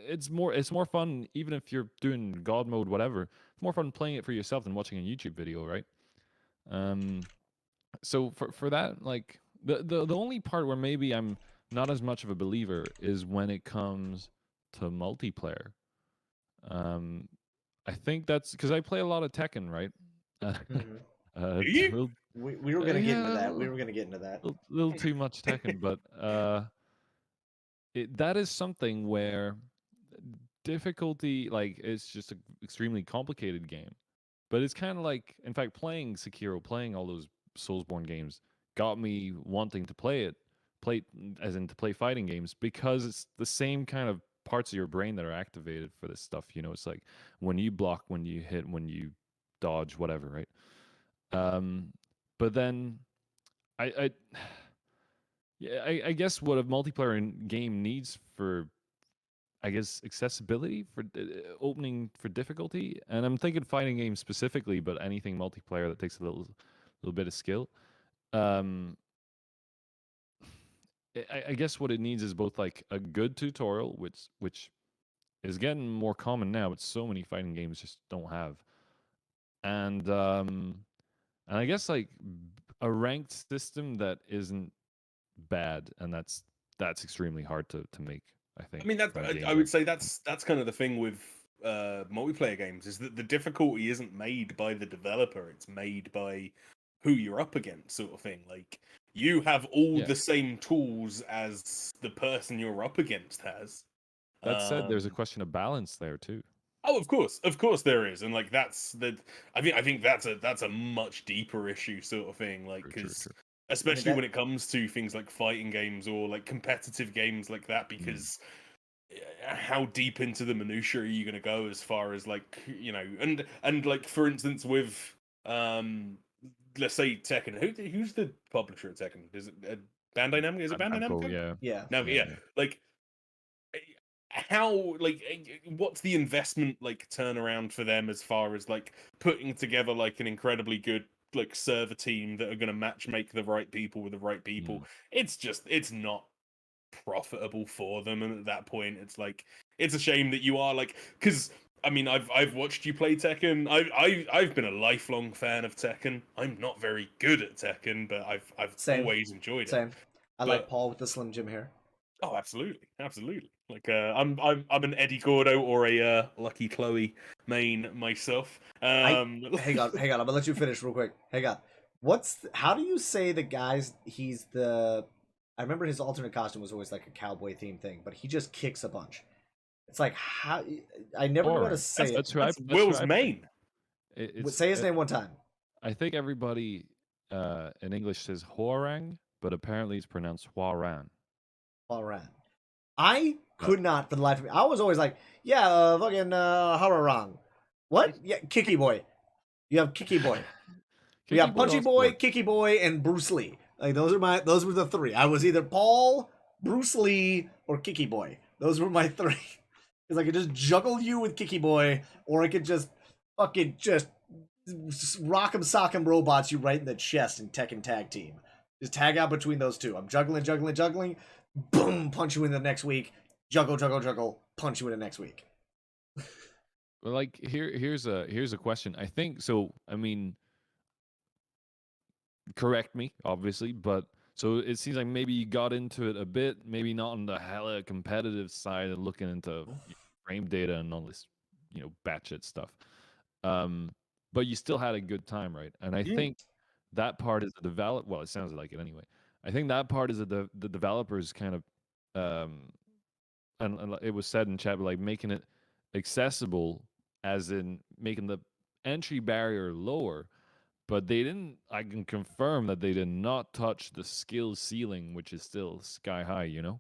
it's more fun even if you're doing God mode, whatever. It's more fun playing it for yourself than watching a YouTube video, right? Um, so for that, like the only part where maybe I'm not as much of a believer is when it comes to multiplayer. Um, I think that's because I play a lot of Tekken, right? Mhm. Do you? Little, we were gonna get into that. We yeah, were gonna get into that. little too much Tekken, but that is something where difficulty, like, it's just an extremely complicated game. But it's kind of like, in fact, playing Sekiro, playing all those Soulsborne games, got me wanting to play as in to play fighting games because it's the same kind of parts of your brain that are activated for this stuff. It's like when you block, when you hit, when you dodge, whatever, right? But then I yeah, I guess what a multiplayer game needs for, I guess, accessibility for opening for difficulty, and I'm thinking fighting games specifically, but anything multiplayer that takes a little bit of skill. Um, I guess what it needs is both like a good tutorial, which is getting more common now, but so many fighting games just don't have, and I guess like a ranked system that isn't bad, and that's extremely hard to make. I I think mean, from games I would like say that's kind of the thing with multiplayer games is that the difficulty isn't made by the developer; it's made by who you're up against, sort of thing. Like you have all yeah. the same tools as the person you're up against has. That said, there's a Um, question of balance there too. oh, of course there is, and like that's the. I think that's a much deeper issue, sort of thing. Like True, true, because true. I mean especially when that. it comes to things like fighting games or like competitive games like that, Mm. because how deep into the minutiae are you going to go as far as like and like for instance with um let's say Tekken, who's the publisher of Tekken? Is it Bandai Namco? Is it Bandai Namco, Namco? yeah, Yeah. No, yeah, yeah. yeah. Like how like what's the investment like turnaround for them as far as like putting together like an incredibly good like server team that are going to match make the right people with the right people? Mm. It's not profitable for them, and at that point it's like it's a shame that you are like, because I mean I've watched you play Tekken. I've been a lifelong fan of Tekken. I'm not very good at Tekken, but I've Same. always enjoyed it. Same. I like But Paul with the Slim Jim hair. oh, absolutely. Like I'm an Eddie Gordo or a Lucky Chloe main myself. I hang on, hang on. I'm gonna let you finish real quick. Hang on. How do you say the guy's? He's the. I remember his alternate costume was always like a cowboy themed thing, but he just kicks a bunch. It's like how I never know how to Boring. say it. That's who I. that's That's who Will's I play. main. It's. Say his name one time. I think everybody in English says Hwarang, but apparently it's pronounced Hwaran. All right. I But could not for the life of me. I was always like, yeah, fucking Hararang. What? Yeah, Kiki Boy. You have Kiki Boy. We Kiki got Boy Punchy also Boy, works. Kiki Boy, and Bruce Lee. Like those were the three. I was either Paul, Bruce Lee, or Kiki Boy. Those were my three. Because I could just juggle you with Kiki Boy, or I could just fucking just rock'em sock'em robots you right in the chest in Tekken Tag Team. Just tag out between those two. I'm juggling, juggling, juggling. Boom, punch you in the next week. Juggle, juggle, juggle. Punch you in the next week. Well, like here's a question. I think so. I mean, correct me, obviously, but so it seems like maybe you got into it a bit, maybe not on the hella competitive side of looking into frame data and all this, batshit stuff. But you still had a good time, right? And I think that part is the develop. Well, it sounds like it anyway. I think that part is the developers kind of and it was said in chat, but, like, making it accessible, as in making the entry barrier lower. But they didn't. I can confirm that they did not touch the skill ceiling, which is still sky high. You know.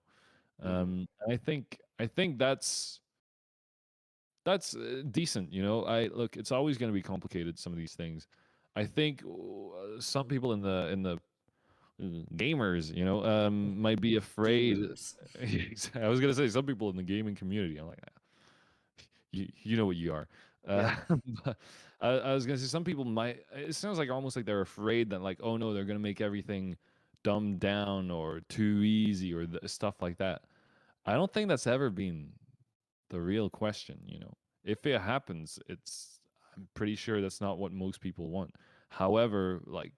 I think that's decent. You know, I look. It's always going to be complicated. Some of these things. I think some people in the gamers, you know, might be afraid. Gamers. I was gonna say some people in the gaming community. I'm like, you know what you are. Yeah. But I was gonna say some people might. It sounds like almost like they're afraid that, like, oh no, they're gonna make everything dumbed down or too easy or stuff like that. I don't think that's ever been the real question. You know, if it happens, I'm pretty sure that's not what most people want. However, like,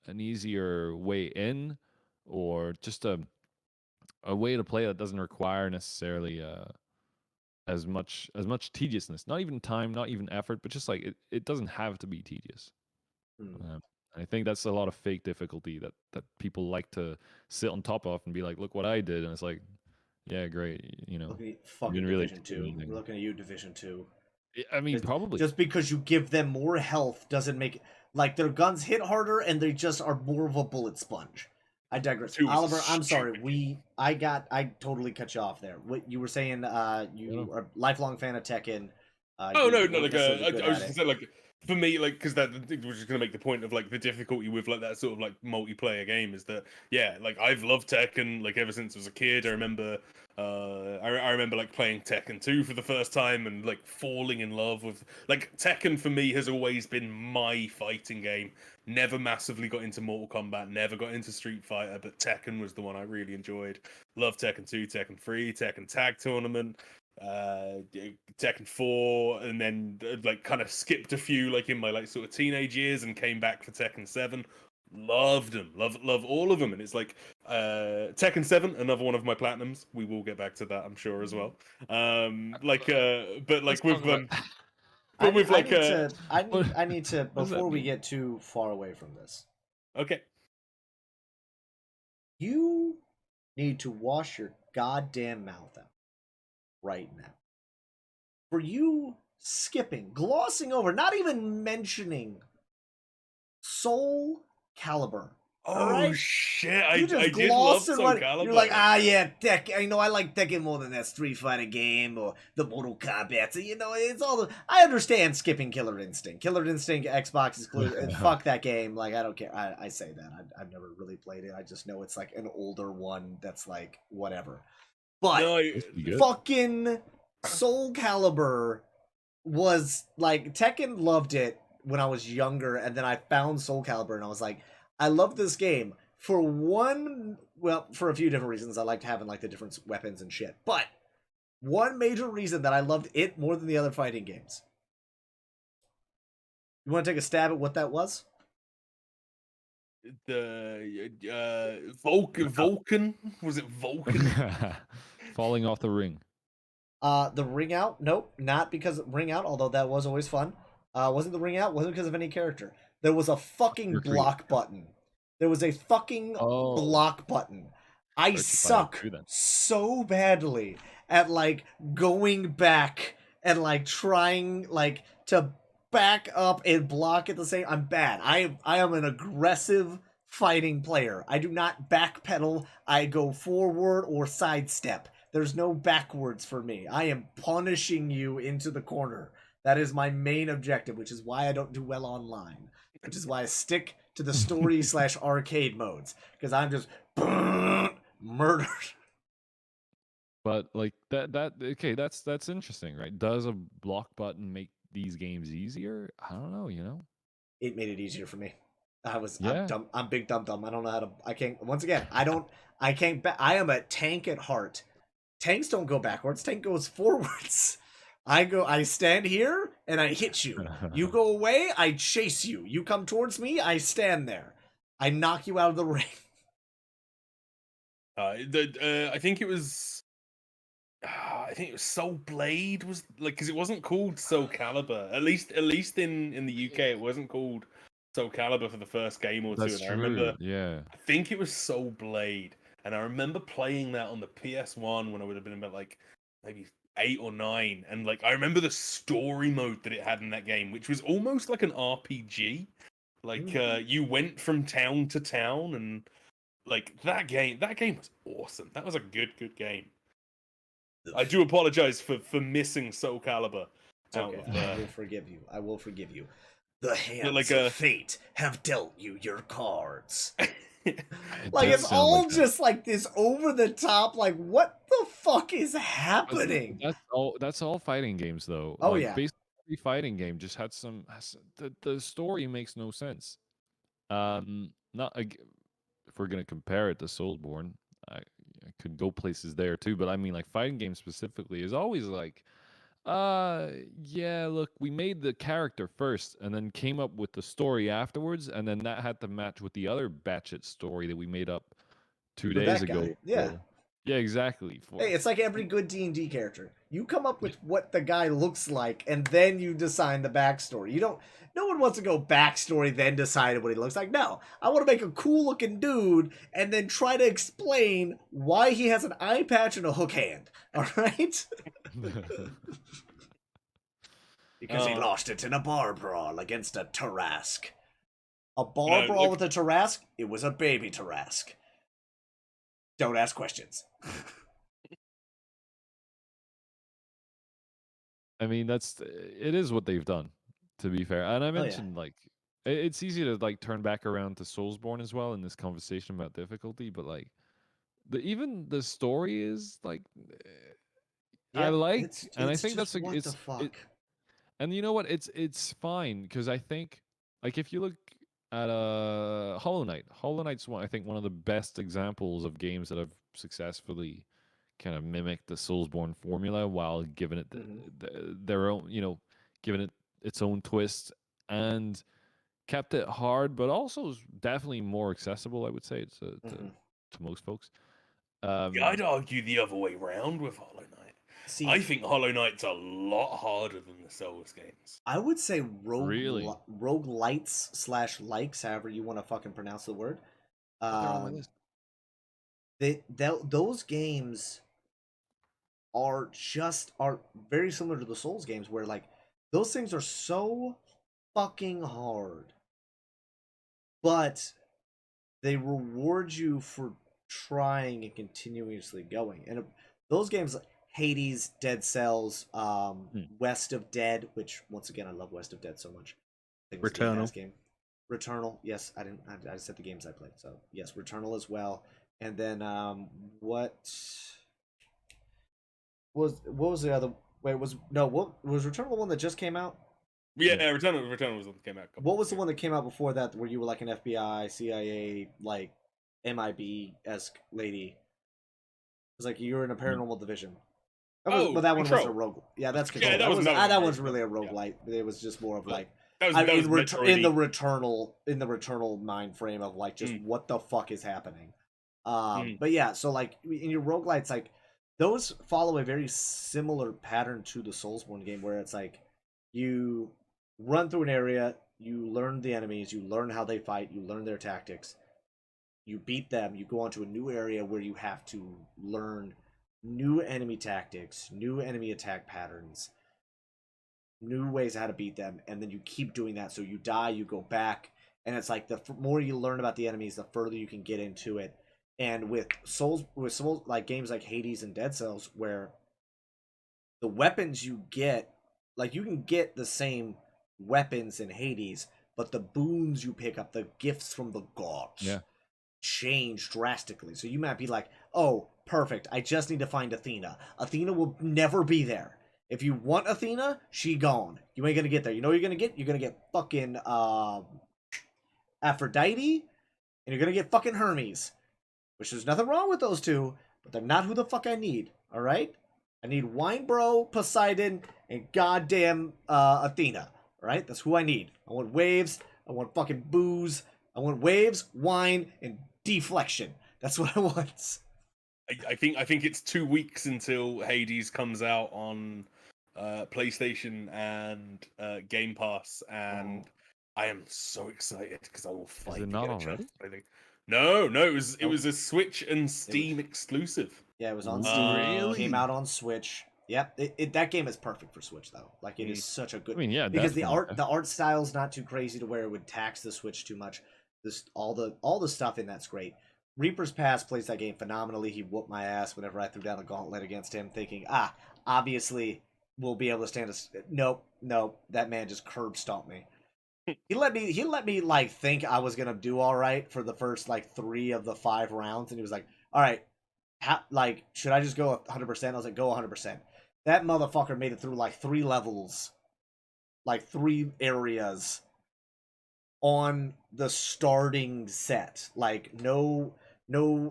an easier way in, or just a way to play that doesn't require necessarily as much tediousness, not even time, not even effort, but just like it doesn't have to be tedious. Hmm. I think that's a lot of fake difficulty that people like to sit on top of and be like, look what I did, and it's like, yeah, great, you know, Looking at you fucking didn't really Division do 2. anything. We're looking at you, Division 2. I mean, Just, probably. just because you give them more health doesn't make like their guns hit harder and they just are more of a bullet sponge. I digress. Two was Oliver, I'm sorry. stupid. I totally cut you off there. What you were saying, you are a lifelong fan of Tekken. Oh You no, no, weren't like necessarily I good was at just it. saying, like, for me, like, because that was just gonna make the point of, like, the difficulty with, like, that sort of, like, multiplayer game is that, yeah, like, I've loved Tekken, like, ever since I was a kid. I remember I remember, like, playing Tekken 2 for the first time and, like, falling in love with, like, Tekken for me has always been my fighting game. Never massively got into Mortal Kombat, never got into Street Fighter, but Tekken was the one I really enjoyed. Loved Tekken 2, Tekken 3, Tekken Tag Tournament, Tekken 4, and then like kind of skipped a few like in my like sort of teenage years and came back for Tekken 7. Loved them, love all of them. And it's like Tekken 7, another one of my platinums. We will get back to that, I'm sure, as well. But Let's like talk with about. but with I like need to What, I need to what does that before we mean? get too far away from this. okay. You need to wash your goddamn mouth out right now. For you skipping, glossing over, not even mentioning Soul Calibur. All Oh right? shit! You I just did love gloss and Soul run. You're like, Calibur. ah, yeah, I know I like Tekken more than that Street Fighter game or the Mortal Kombat. So, you know, it's all the. I understand skipping Killer Instinct. Killer Instinct Xbox is clear. Fuck that game. Like, I don't care. I say that. I've never really played it. I just know it's like an older one that's like whatever. But No, That's pretty good. fucking Soul Calibur was like Tekken loved it when I was younger, and then I found Soul Calibur and I was like, I love this game for for a few different reasons. I liked having like the different weapons and shit, but one major reason that I loved it more than the other fighting games. You want to take a stab at what that was? the Vulcan, was it Vulcan? Falling off the ring. The ring out? Nope, not because ring out. Although that was always fun. Wasn't the ring out? Wasn't because of any character. There was a fucking Mercury. block button. There was a fucking Oh, block button. I Virtua Fighter suck 2 then. so badly at like going back and like trying like to back up and block at the same. I'm bad. I am an aggressive fighting player. I do not backpedal. I go forward or sidestep. There's no backwards for me. I am punishing you into the corner. That is my main objective, which is why I don't do well online. Which is why I stick to the story / arcade modes. Because I'm just murdered. But like that okay, that's interesting, right? Does a block button make these games easier? I don't know, you know. It made it easier for me. I'm Yeah. dumb. I'm big dumb. I don't know how to. I can't. Once again, I can't. I am a tank at heart. Tanks don't go backwards. Tank goes forwards. I stand here and I hit you. You go away, I chase you. You come towards me, I stand there. I knock you out of the ring. I think it was. I think it was Soul Blade was like because it wasn't called Soul Calibur. At least in the UK, it wasn't called Soul Calibur for the first game or two. That's And I true. remember, Yeah. I think it was Soul Blade. And I remember playing that on the PS1 when I would have been about like maybe 8 or 9. And like I remember the story mode that it had in that game, which was almost like an RPG. Like you went from town to town, and like that game was awesome. That was a good game. I do apologize for missing Soul Calibur. It's okay. I will forgive you. I will forgive you. The hands like of fate have dealt you your cards. It Like does it's sound all like that. just like this over the top. Like what the fuck is happening? That's all fighting games though. Oh, Like yeah. basically every fighting game just had the story makes no sense. Not if we're gonna compare it to Soulsborne, I, I could go places there too, but I mean like fighting games specifically is always like, yeah, look, we made the character first and then came up with the story afterwards, and then that had to match with the other batshit story that we made up 2 For days that ago. guy, yeah. Yeah, exactly. Hey, it's like every good D&D character. You come up with what the guy looks like, and then you design the backstory. You don't. No one wants to go backstory then decide what he looks like. No, I want to make a cool looking dude, and then try to explain why he has an eye patch and a hook hand. All right. Because he lost it in a bar brawl against a Tarask. A bar brawl with a Tarask? It was a baby Tarask. Don't ask questions. I mean, it is what they've done, to be fair. And I mentioned like it's easy to like turn back around to Soulsborne as well in this conversation about difficulty, but like even the story is like I like, and I think just, that's what the fuck. And you know what? It's fine because I think like if you look at Hollow Knight, Hollow Knight's I think one of the best examples of games that have successfully kind of mimicked the Soulsborne formula while giving it their own, giving it its own twist and kept it hard, but also definitely more accessible. I would say to most folks. Yeah, I'd argue the other way round with Hollow Knight. See, I think Hollow Knight's a lot harder than the Souls games. I would say Really? roguelites / likes, however you want to fucking pronounce the word. They're on my list. Those games are very similar to the Souls games, where like those things are so fucking hard, but they reward you for trying and continuously going. And those games, Hades, Dead Cells, West of Dead, which once again I love West of Dead so much. I think it's a Returnal. game. Returnal, yes, I said the games I played, so yes, Returnal as well. And then what was the other? Wait, was Returnal the one that just came out? Yeah, Returnal was the one that came out. What was the one that came out before that, where you were like an FBI, CIA, like MIB-esque lady? It was like you were in a paranormal division. But that one was a rogue. Yeah, that's Control. Yeah, that was really a roguelite. Yeah. It was just more of like in the Returnal mind frame of like just what the fuck is happening. But yeah, so like in your roguelites, like those follow a very similar pattern to the Soulsborne game, where it's like you run through an area, you learn the enemies, you learn how they fight, you learn their tactics, you beat them, you go on to a new area where you have to learn new enemy tactics, new enemy attack patterns, new ways how to beat them, and then you keep doing that. So you die, you go back, and it's like the more you learn about the enemies, the further you can get into it. And with Souls, like games like Hades and Dead Cells, where the weapons you get, like you can get the same weapons in Hades, but the boons you pick up, the gifts from the gods, change drastically. So you might be like, oh, perfect, I just need to find Athena. Athena will never be there. If you want Athena, she gone. You ain't gonna get there. You know what you're gonna get? You're gonna get fucking Aphrodite, and you're gonna get fucking Hermes. Which there's nothing wrong with those two, but they're not who the fuck I need, alright? I need Wine Bro, Poseidon, and goddamn Athena, alright? That's who I need. I want waves, I want fucking booze, I want waves, wine, and deflection. That's what I want. I think it's 2 weeks until Hades comes out on PlayStation and Game Pass, and I am so excited because I will fight. Is it not already? I think No, it was a Switch and Steam exclusive. Yeah, it was on Ooh, Steam. really? Came out on Switch. Yep, that game is perfect for Switch though. Like it is Mm. such a good I mean, yeah, because the definitely. art style's not too crazy to where it would tax the Switch too much. This all the stuff in that's great. Reaper's Pass plays that game phenomenally. He whooped my ass whenever I threw down a gauntlet against him, thinking, obviously we'll be able to stand us. Nope, that man just curb stomped me. He let me like think I was gonna do all right for the first like 3 of the 5 rounds, and he was like, "All right, like should I just go 100%?" I was like, "Go 100%." That motherfucker made it through like 3 levels, like 3 areas on the starting set. Like no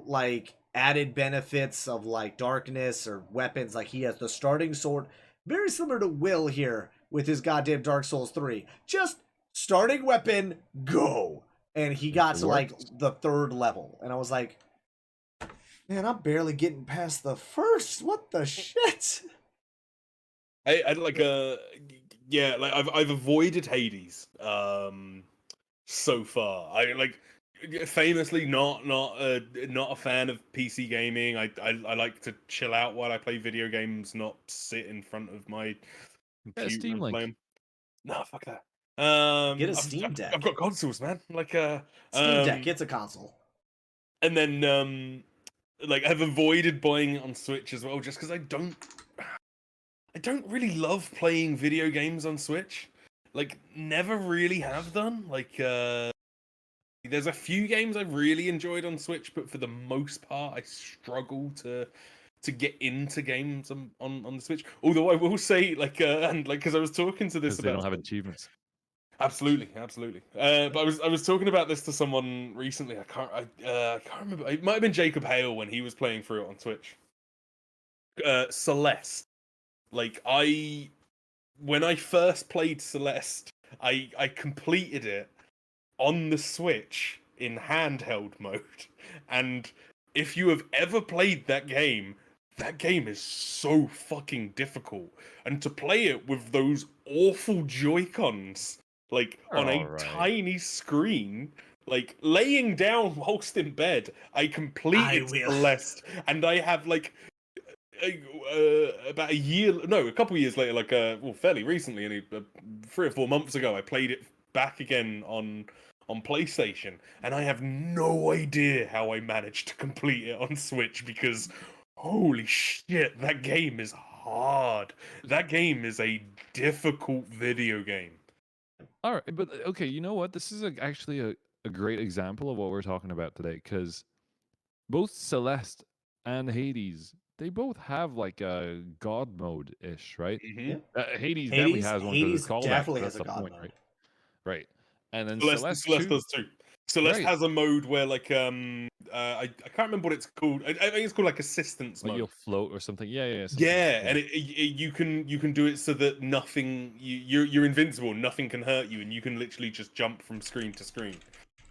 like added benefits of like darkness or weapons. Like he has the starting sword, very similar to Will here with his goddamn Dark Souls 3. Just starting weapon, go. And he got to like the 3rd level, and I was like, man, I'm barely getting past the first. What the shit? I like yeah, like I've avoided Hades so far. I like famously not a fan of PC gaming. I like to chill out while I play video games, not sit in front of my computer Steam and play Link. 'em. No, fuck that. Get a Steam Deck. I've got consoles, man. Like Steam Deck, it's a console. and then like I've avoided buying it on Switch as well, just because I don't really love playing video games on Switch. Like, never really have done. Like, there's a few games I've really enjoyed on Switch, but for the most part, I struggle to get into games on the Switch. Although I will say, like, and like, because I was talking to this Because they about don't have achievements. absolutely. But I was talking about this to someone recently. I can't remember. It might have been Jacob Hale when he was playing through it on Twitch. Celeste. Like when I first played Celeste, I completed it on the Switch in handheld mode. And if you have ever played that game is so fucking difficult. And to play it with those awful Joy-Cons, like on a Alright. tiny screen, like laying down whilst in bed, I completed Celeste, and I have like about a couple years later, like well, fairly recently, only 3 or 4 months ago, I played it back again on PlayStation, and I have no idea how I managed to complete it on Switch because holy shit, that game is hard. That game is a difficult video game. All right, but okay, you know what? This is actually a great example of what we're talking about today, because both Celeste and Hades, they both have like a god mode ish, right? Mm-hmm. Hades definitely has one because it's called definitely that. has That's a the god point, mode. right? Right. And then Celeste Celeste does too. Celeste Right. has a mode where like I can't remember what it's called. I think it's called like assistance like mode. you'll float or something. Yeah. And you can do it so that nothing you're invincible, nothing can hurt you, and you can literally just jump from screen to screen.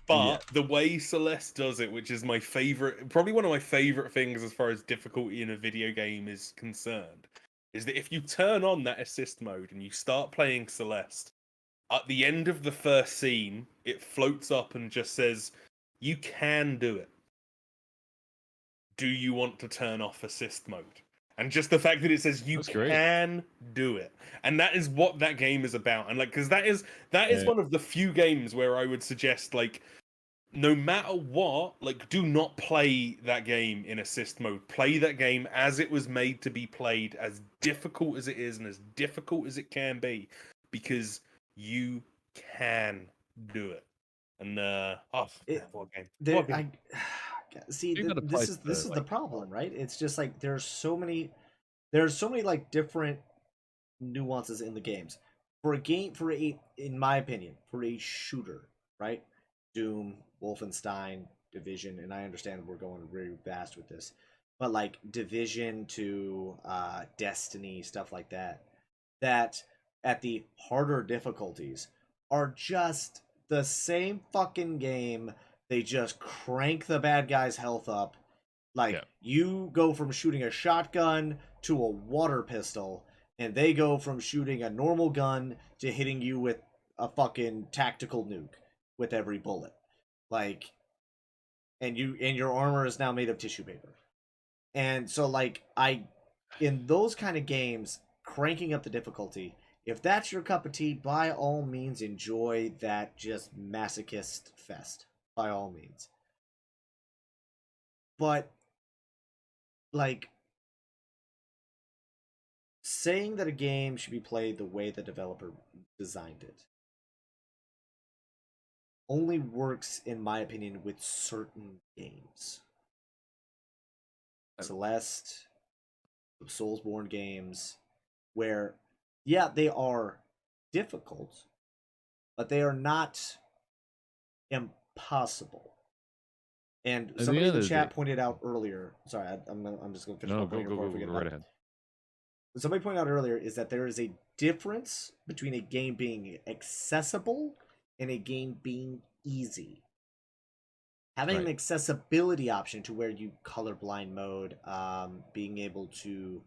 But the way Celeste does it, which is my favorite, probably one of my favorite things as far as difficulty in a video game is concerned, is that if you turn on that assist mode and you start playing Celeste, at the end of the first scene, it floats up and just says, "You can do it. Do you want to turn off assist mode?" And just the fact that it says you can do it, and that is what that game is about. And like, because that is one of the few games where I would suggest, like, no matter what, like, do not play that game in assist mode. Play that game as it was made to be played, as difficult as it is and as difficult as it can be, because you can do it. And what game? See, You gotta this play is the problem, right? It's just like there's so many like different nuances in the games. For a game, in my opinion, for a shooter, right? Doom, Wolfenstein, Division, and I understand we're going very fast with this, but like Division to Destiny, stuff like that, that at the harder difficulties are just the same fucking game. They just crank the bad guy's health up. Like, you go from shooting a shotgun to a water pistol, and they go from shooting a normal gun to hitting you with a fucking tactical nuke with every bullet. Like, and your armor is now made of tissue paper. And so like in those kind of games, cranking up the difficulty, if that's your cup of tea, by all means enjoy that just masochist fest. By all means. But like saying that a game should be played the way the developer designed it only works, in my opinion, with certain games. Celeste, the Soulsborne games, where, yeah, they are difficult, but they are not impossible. And At the somebody in end the of the chat day, pointed out earlier. Sorry, I'm just going to finish my no, point here before I forget go about right it. ahead. Somebody pointed out earlier is that there is a difference between a game being accessible and a game being easy. Having an Right. accessibility option to where you colorblind mode, being able to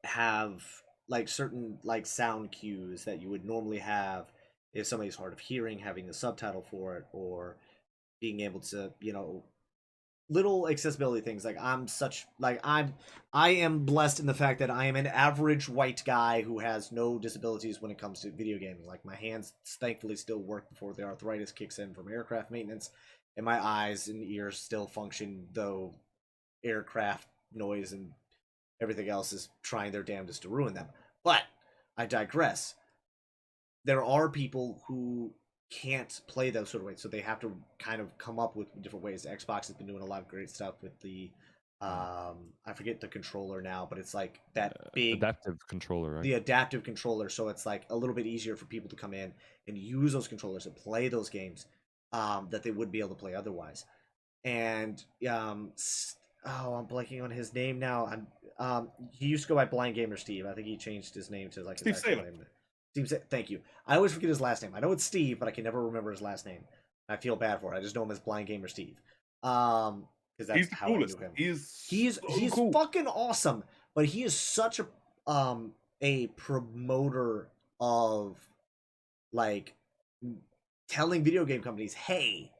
have like certain like sound cues that you would normally have if somebody's hard of hearing, having the subtitle for it, or being able to, little accessibility things. Like I am blessed in the fact that I am an average white guy who has no disabilities when it comes to video gaming. Like my hands thankfully still work before the arthritis kicks in from aircraft maintenance, and my eyes and ears still function, though aircraft noise and everything else is trying their damnedest to ruin them. But I digress. There are people who can't play those sort of ways, so they have to kind of come up with different ways. Xbox has been doing a lot of great stuff with the I forget the controller now, but it's like that big Adaptive controller, right? the adaptive controller, so it's like a little bit easier for people to come in and use those controllers and play those games that they would be able to play otherwise. And I'm blanking on his name now. He used to go by Blind Gamer Steve. I think he changed his name to like Steve his actual Saylor. name. Thank you. I always forget his last name. I know it's Steve, but I can never remember his last name. I feel bad for it. I just know him as Blind Gamer Steve. Because that's He's the how coolest. I knew him. He's He's cool. fucking awesome, but he is such a promoter of like telling video game companies, hey,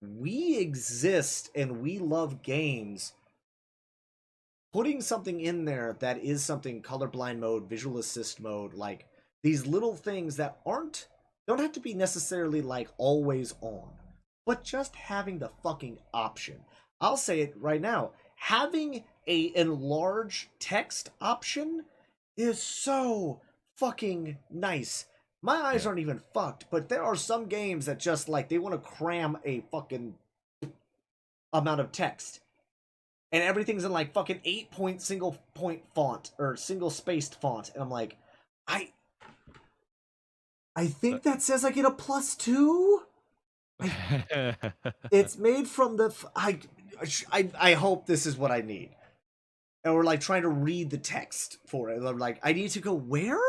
we exist and we love games. Putting something in there that is something colorblind mode, visual assist mode, like these little things that don't have to be necessarily like always on, but just having the fucking option. I'll say it right now. Having a enlarge text option is so fucking nice. My eyes Yeah. aren't even fucked, but there are some games that just like they want to cram a fucking amount of text. And everything's in like fucking 8-point single point font or single spaced font. And I'm like, I think that says I get a +2. It's made from the I hope this is what I need. And we're like trying to read the text for it. And I'm like, I need to go where?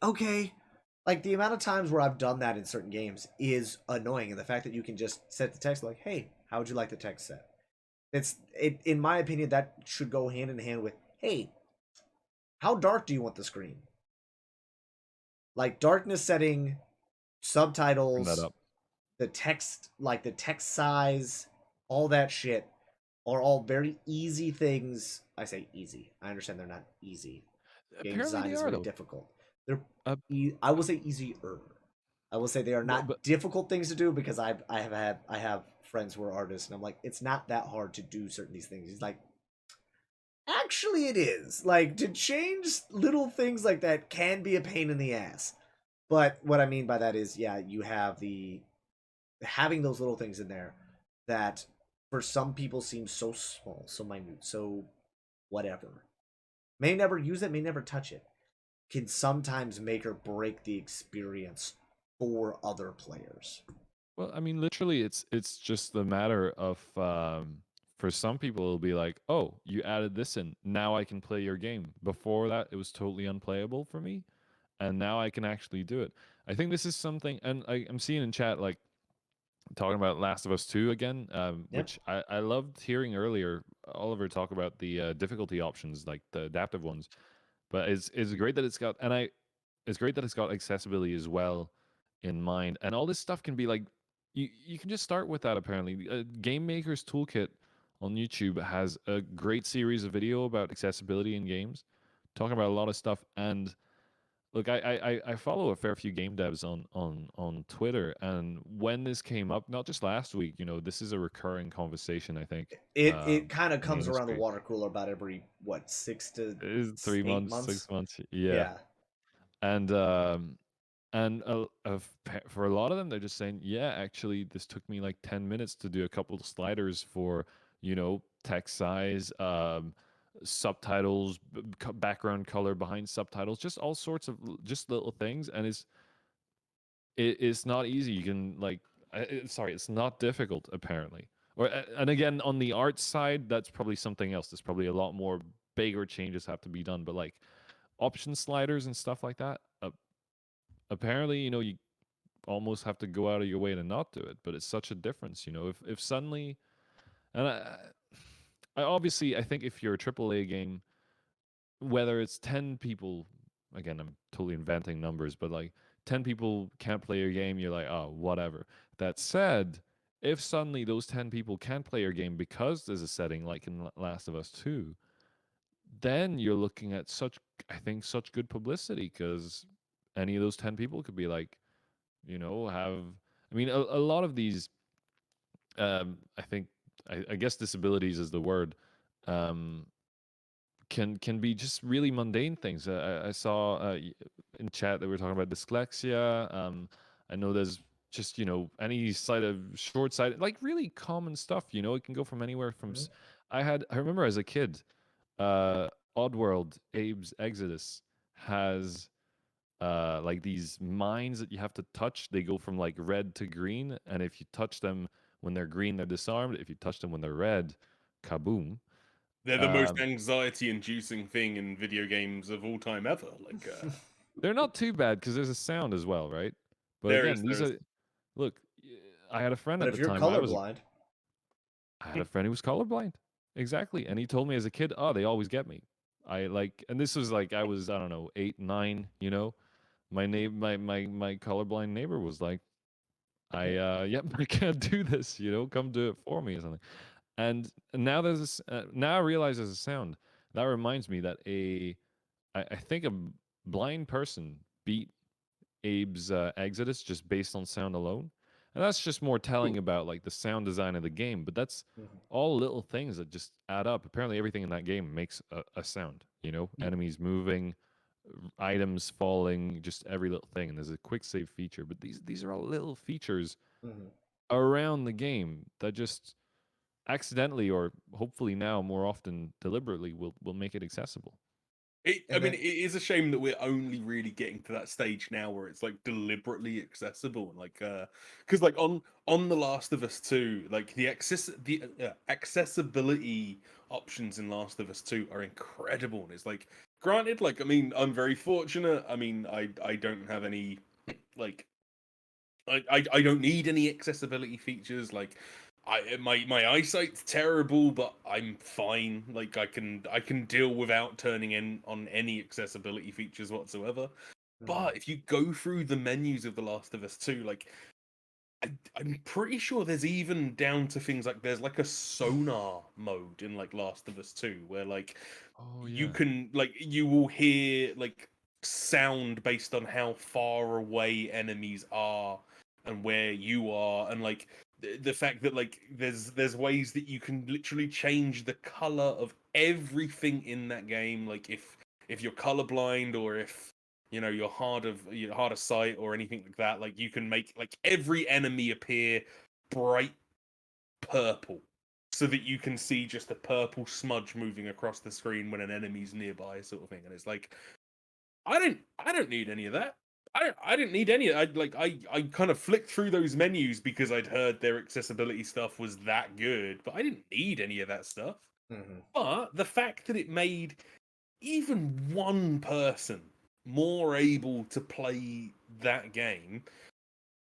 Okay. Like the amount of times where I've done that in certain games is annoying, and the fact that you can just set the text like, hey, how would you like the text set? In my opinion, that should go hand in hand with, hey, how dark do you want the screen? Like darkness setting, subtitles, that up. the text, like the text size, all that shit are all very easy things. I say easy. I understand they're not easy. Game Apparently design they is are very though. difficult. They're Uh, I will say easier. I will say they are not but difficult things to do because I have friends who are artists, and I'm like, it's not that hard to do certain these things. He's like, actually it is. Like to change little things like that can be a pain in the ass. But what I mean by that is, yeah, you have having those little things in there that for some people seem so small, so minute, so whatever. May never use it, may never touch it. Can sometimes make or break the experience for other players. well, I mean, literally, it's just the matter of for some people it'll be like, oh, you added this in, now I can play your game. Before that, it was totally unplayable for me, and now I can actually do it. I think this is something, and I'm seeing in chat like talking about Last of Us 2 again, Yeah. which I loved hearing earlier. Oliver talk about the difficulty options, like the adaptive ones. But it's great that it's got, it's great that it's got accessibility as well in mind. And all this stuff can be like, you can just start with that. Apparently, Game Maker's Toolkit on YouTube has a great series of video about accessibility in games, talking about a lot of stuff. And look, I follow a fair few game devs on Twitter, and when this came up, not just last week, this is a recurring conversation. I think It kind of in the comes around the industry. water cooler about every what 3 8 months, months. 6 months, yeah. Yeah. And for a lot of them, they're just saying, yeah, actually, this took me like 10 minutes to do a couple of sliders for, text size, subtitles, background color behind subtitles, just all sorts of just little things. And it's not easy. You can sorry, it's not difficult apparently. And again, on the art side, that's probably something else. There's probably a lot more bigger changes have to be done, but like option sliders and stuff like that, apparently, you almost have to go out of your way to not do it. But it's such a difference, if suddenly, and I obviously, I think if you're a AAA game, whether it's 10 people, again, I'm totally inventing numbers, but like 10 people can't play your game, you're like, oh, whatever. That said, if suddenly those 10 people can't play your game because there's a setting like in Last of Us 2, then you're looking at such good publicity, because any of those 10 people could be like, I mean, a lot of these, I think, I guess disabilities is the word, um, can be just really mundane things. I saw in chat that we were talking about dyslexia. I know there's just any side of short sighted, like really common stuff. It can go from anywhere from. Mhm. I remember as a kid, Oddworld, Abe's Exodus has like these mines that you have to touch. They go from like red to green, and if you touch them when they're green, they're disarmed. If you touch them when they're red, kaboom. They're the most Um, anxiety-inducing thing in video games of all time ever. Like, they're not too bad because there's a sound as well, right? But there is, again, there these is. are look. I had a friend But at if the you're time. colorblind, I had a friend who was colorblind. Exactly, and he told me as a kid, "Oh, they always get me." And this was like I was, I don't know, 8, 9. My colorblind neighbor was like, yep, I can't do this. Come do it for me or something. And now now I realize there's a sound that reminds me that I think a blind person beat Abe's Exodus just based on sound alone, and that's just more telling about like the sound design of the game. But that's Mhm. all little things that just add up. Apparently, everything in that game makes a sound. Enemies moving, items falling, just every little thing. And there's a quick save feature. But these are all little features Mhm. around the game that just accidentally, or hopefully now more often deliberately, will make it accessible. I And mean, then it is a shame that we're only really getting to that stage now where it's like deliberately accessible, and like, because like on The Last of Us 2, like the accessibility options in Last of Us 2 are incredible, and it's like, granted, like, I mean, I'm very fortunate. I mean, I don't have any like I don't need any accessibility features. Like, my eyesight's terrible, but I'm fine. Like, I can deal without turning in on any accessibility features whatsoever. Mhm. But if you go through the menus of The Last of Us 2, like, I'm pretty sure there's even down to things like there's like a sonar mode in like Last of Us 2 where like Oh you yeah. can like you will hear like sound based on how far away enemies are and where you are, and like the fact that like there's ways that you can literally change the color of everything in that game, like if you're colorblind, or if you're hard of sight or anything like that, like you can make like every enemy appear bright purple so that you can see just a purple smudge moving across the screen when an enemy's nearby, sort of thing. And it's like, I don't need any of that. I didn't need any. I kind of flicked through those menus because I'd heard their accessibility stuff was that good, but I didn't need any of that stuff. Mhm. But the fact that it made even one person more able to play that game,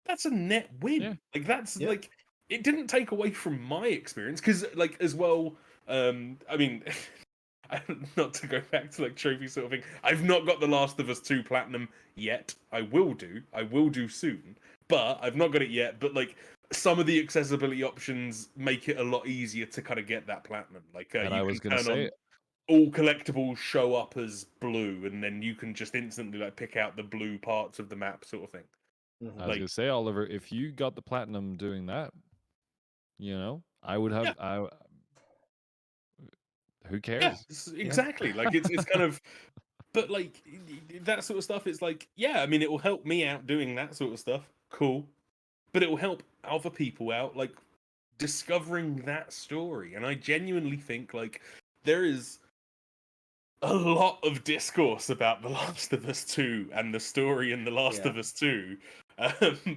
that's a net Yeah. win. Like, that's Yeah. like, it didn't take away from my experience, because like as well, I mean, not to go back to like trophy sort of thing. I've not got The Last of Us 2 Platinum yet. I will do soon, but I've not got it yet. But like some of the accessibility options make it a lot easier to kind of get that platinum. Like And you I was can gonna turn say, on all collectibles show up as blue, and then you can just instantly like pick out the blue parts of the map, sort of thing. Mhm. I was Like, gonna say, Oliver, if you got the platinum doing that, I would have. yeah, Who yeah, cares? exactly. Like it's kind of, but like that sort of stuff. It's like, yeah, I mean, it will help me out doing that sort of stuff. Cool, but it will help other people out, like discovering that story. And I genuinely think like there is a lot of discourse about The Last of Us 2 and the story in The Last Yeah. of Us 2.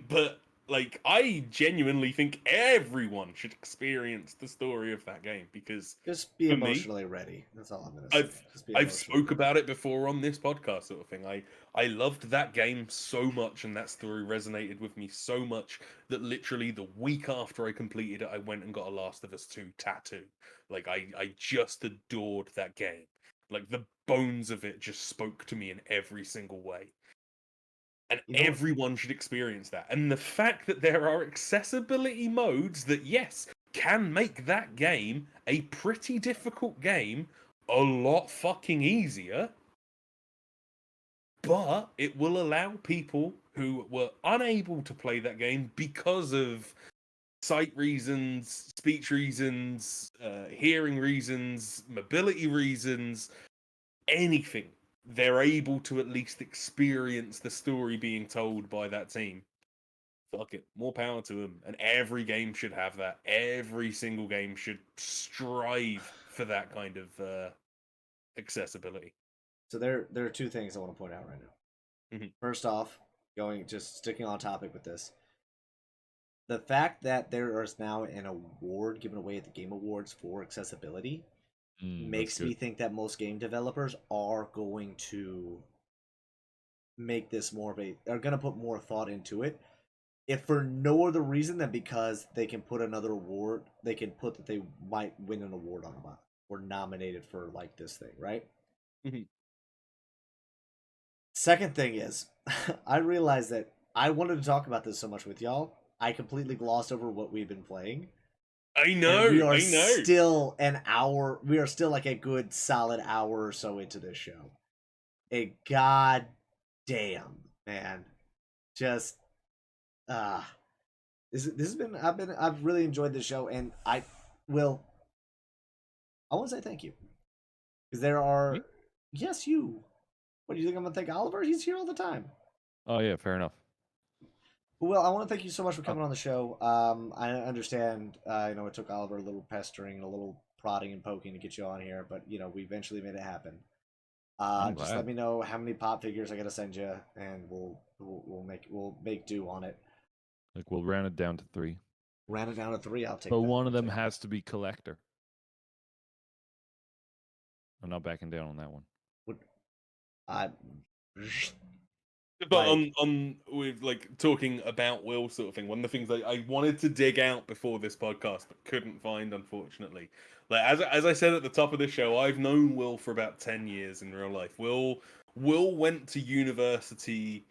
But like I genuinely think everyone should experience the story of that game, because Just be for me, emotionally ready. That's all I'm gonna say. Just be I've emotionally spoke about it before on this podcast, sort of thing. I loved that game so much, and that story resonated with me so much that literally the week after I completed it, I went and got a Last of Us 2 tattoo. Like I just adored that game. Like the bones of it just spoke to me in every single way. And You know what? everyone should experience that. And the fact that there are accessibility modes that, yes, can make that game, a pretty difficult game, a lot fucking easier, but it will allow people who were unable to play that game because of sight reasons, speech reasons, hearing reasons, mobility reasons, anything, they're able to at least experience the story being told by that team. Fuck it, more power to them. And every game should have that. Every single game should strive for that kind of accessibility. So there are two things I want to point out right now. Mhm. First off, just sticking on topic with this, the fact that there is now an award given away at the Game Awards for accessibility That's makes me good. think that most game developers are going to make this are going to put more thought into it, if for no other reason than because they can put another award, they can put that they might win an award on them or nominated for like this thing, right? Mhm. Second thing is, I realized that I wanted to talk about this so much with y'all, I completely glossed over what we've been playing. I And we know, are I know. still an hour, we are still like a good solid hour or so into this show. A god damn, man. Just this has been I've really enjoyed this show, and I want to say thank you. Because there are Me? yes, you. What do you think I'm gonna thank Oliver? He's here all the time. Oh yeah, fair enough. Well, I want to thank you so much for Uh, coming on the show. I understand, it took Oliver a little pestering and a little prodding and poking to get you on here, but we eventually made it happen. I'm Just let glad. me know how many pop figures I gotta send you, and we'll make do on it. Like we'll round it down to 3, Ran it down to 3. I'll take but that. one of I'll them take that. has to be collector. I'm not backing down on that one. Would- I But like on with like talking about Will sort of thing, one of the things I wanted to dig out before this podcast but couldn't find, unfortunately. Like as I said at the top of the show, I've known Will for about 10 years in real life. Will went to university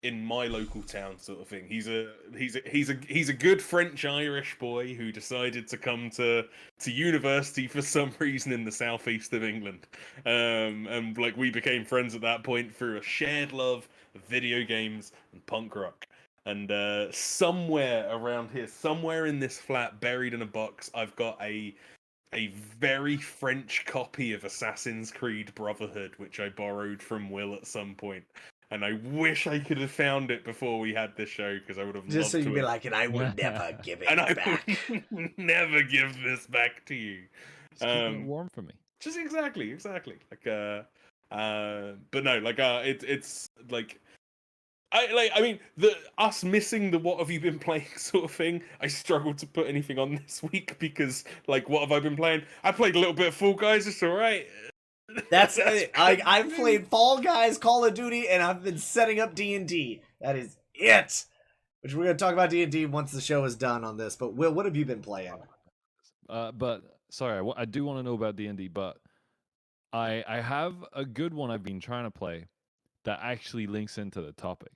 in my local town, sort of thing. He's a good French Irish boy who decided to come to university for some reason in the southeast of England. And like we became friends at that point through a shared love of video games and punk rock. And somewhere around here, somewhere in this flat, buried in a box, I've got a very French copy of Assassin's Creed Brotherhood, which I borrowed from Will at some point. And I wish I could have found it before we had this show, because I would have just so loved you'd to be have. like, and I would never give And it I back. would never give this back to you. Just keeping it warm for me. Just exactly. Like but no, like it's like I mean us missing the what have you been playing sort of thing. I struggled to put anything on this week because like what have I been playing? I played a little bit of Fall Guys. It's all right. That's it. I've played Fall Guys, Call of Duty, and I've been setting up D&D. That is it. Which we're gonna talk about D&D once the show is done on this. But Will, what have you been playing? But sorry, I do want to know about D&D, but I have a good one I've been trying to play that actually links into the topic,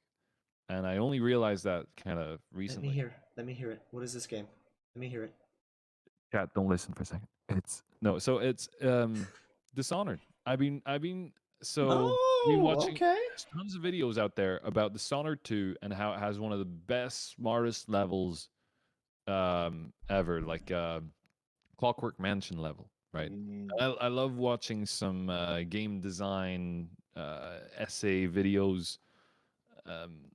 and I only realized that kind of recently. Let me hear it. What is this game? Let me hear it. Chat, don't listen for a second. It's Dishonored. I've been Oh, watching. okay. There's tons of videos out there about Dishonored 2 and how it has one of the best, smartest levels ever, like Clockwork Mansion level, right? Mm. I love watching some game design essay videos,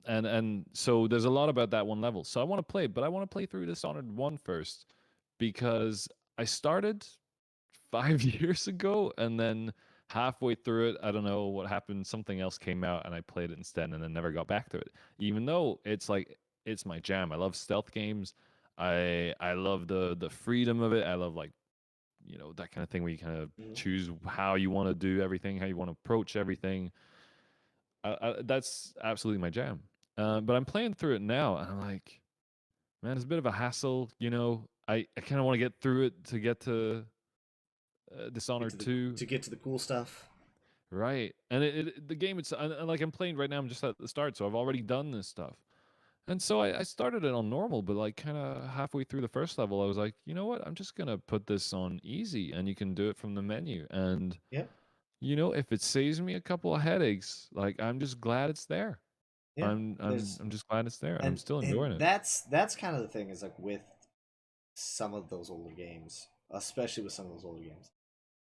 and so there's a lot about that one level. So I want to play, but I want to play through Dishonored 1 first because I started 5 years ago, and then halfway through it, I don't know what happened. Something else came out, and I played it instead, and then never got back to it. Even though it's my jam. I love stealth games. I love the freedom of it. I love that kind of thing where you kind of Mhm. choose how you want to do everything, how you want to approach everything. That's absolutely my jam. But I'm playing through it now, and I'm like, man, it's a bit of a hassle. I kind of want to get through it to get to Dishonored 2. To get to the cool stuff. Right. And the game, and like I'm playing right now, I'm just at the start, so I've already done this stuff. And so I started it on normal, but like kind of halfway through the first level, I was like, you know what? I'm just going to put this on easy, and you can do it from the menu. And, Yep. if it saves me a couple of headaches, like I'm just glad it's there. Yeah. I'm just glad it's there, and I'm And still enjoying it. that's kind of the thing is like with some of those older games, especially with some of those older games.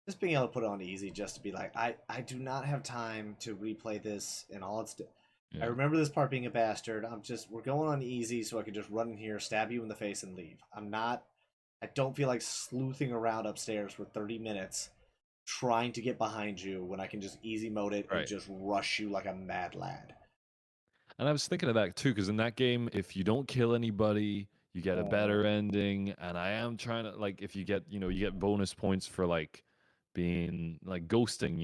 Just being able to put it on easy just to be like, I do not have time to replay this and all it's I Yeah. remember this part being a bastard. We're going on easy so I can just run in here, stab you in the face, and leave. I don't feel like sleuthing around upstairs for 30 minutes trying to get behind you when I can just easy mode it and Right. just rush you like a mad lad. And I was thinking of that too, because in that game, if you don't kill anybody, you get a Oh, better ending. And I am trying to like, if you get, you get bonus points for like being like ghosting,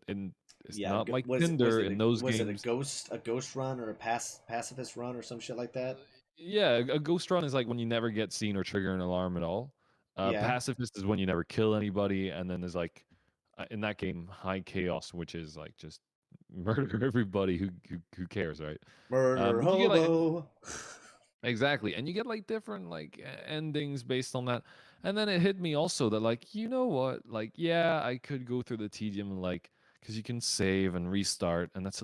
and it's yeah. not like Was Tinder it in those was it games. a ghost run or a pacifist run or some shit like Uh, that? Yeah, a ghost run is like when you never get seen or trigger an alarm at all. Yeah. Pacifist is when you never kill anybody, and then there's like in that game high chaos, which is like just murder everybody who cares, right? Murder But you get like hobo. exactly. And you get like different like endings based on that. And then it hit me also that like, you know what? Like, yeah, I could go through the tedium and like because you can save and restart, and it's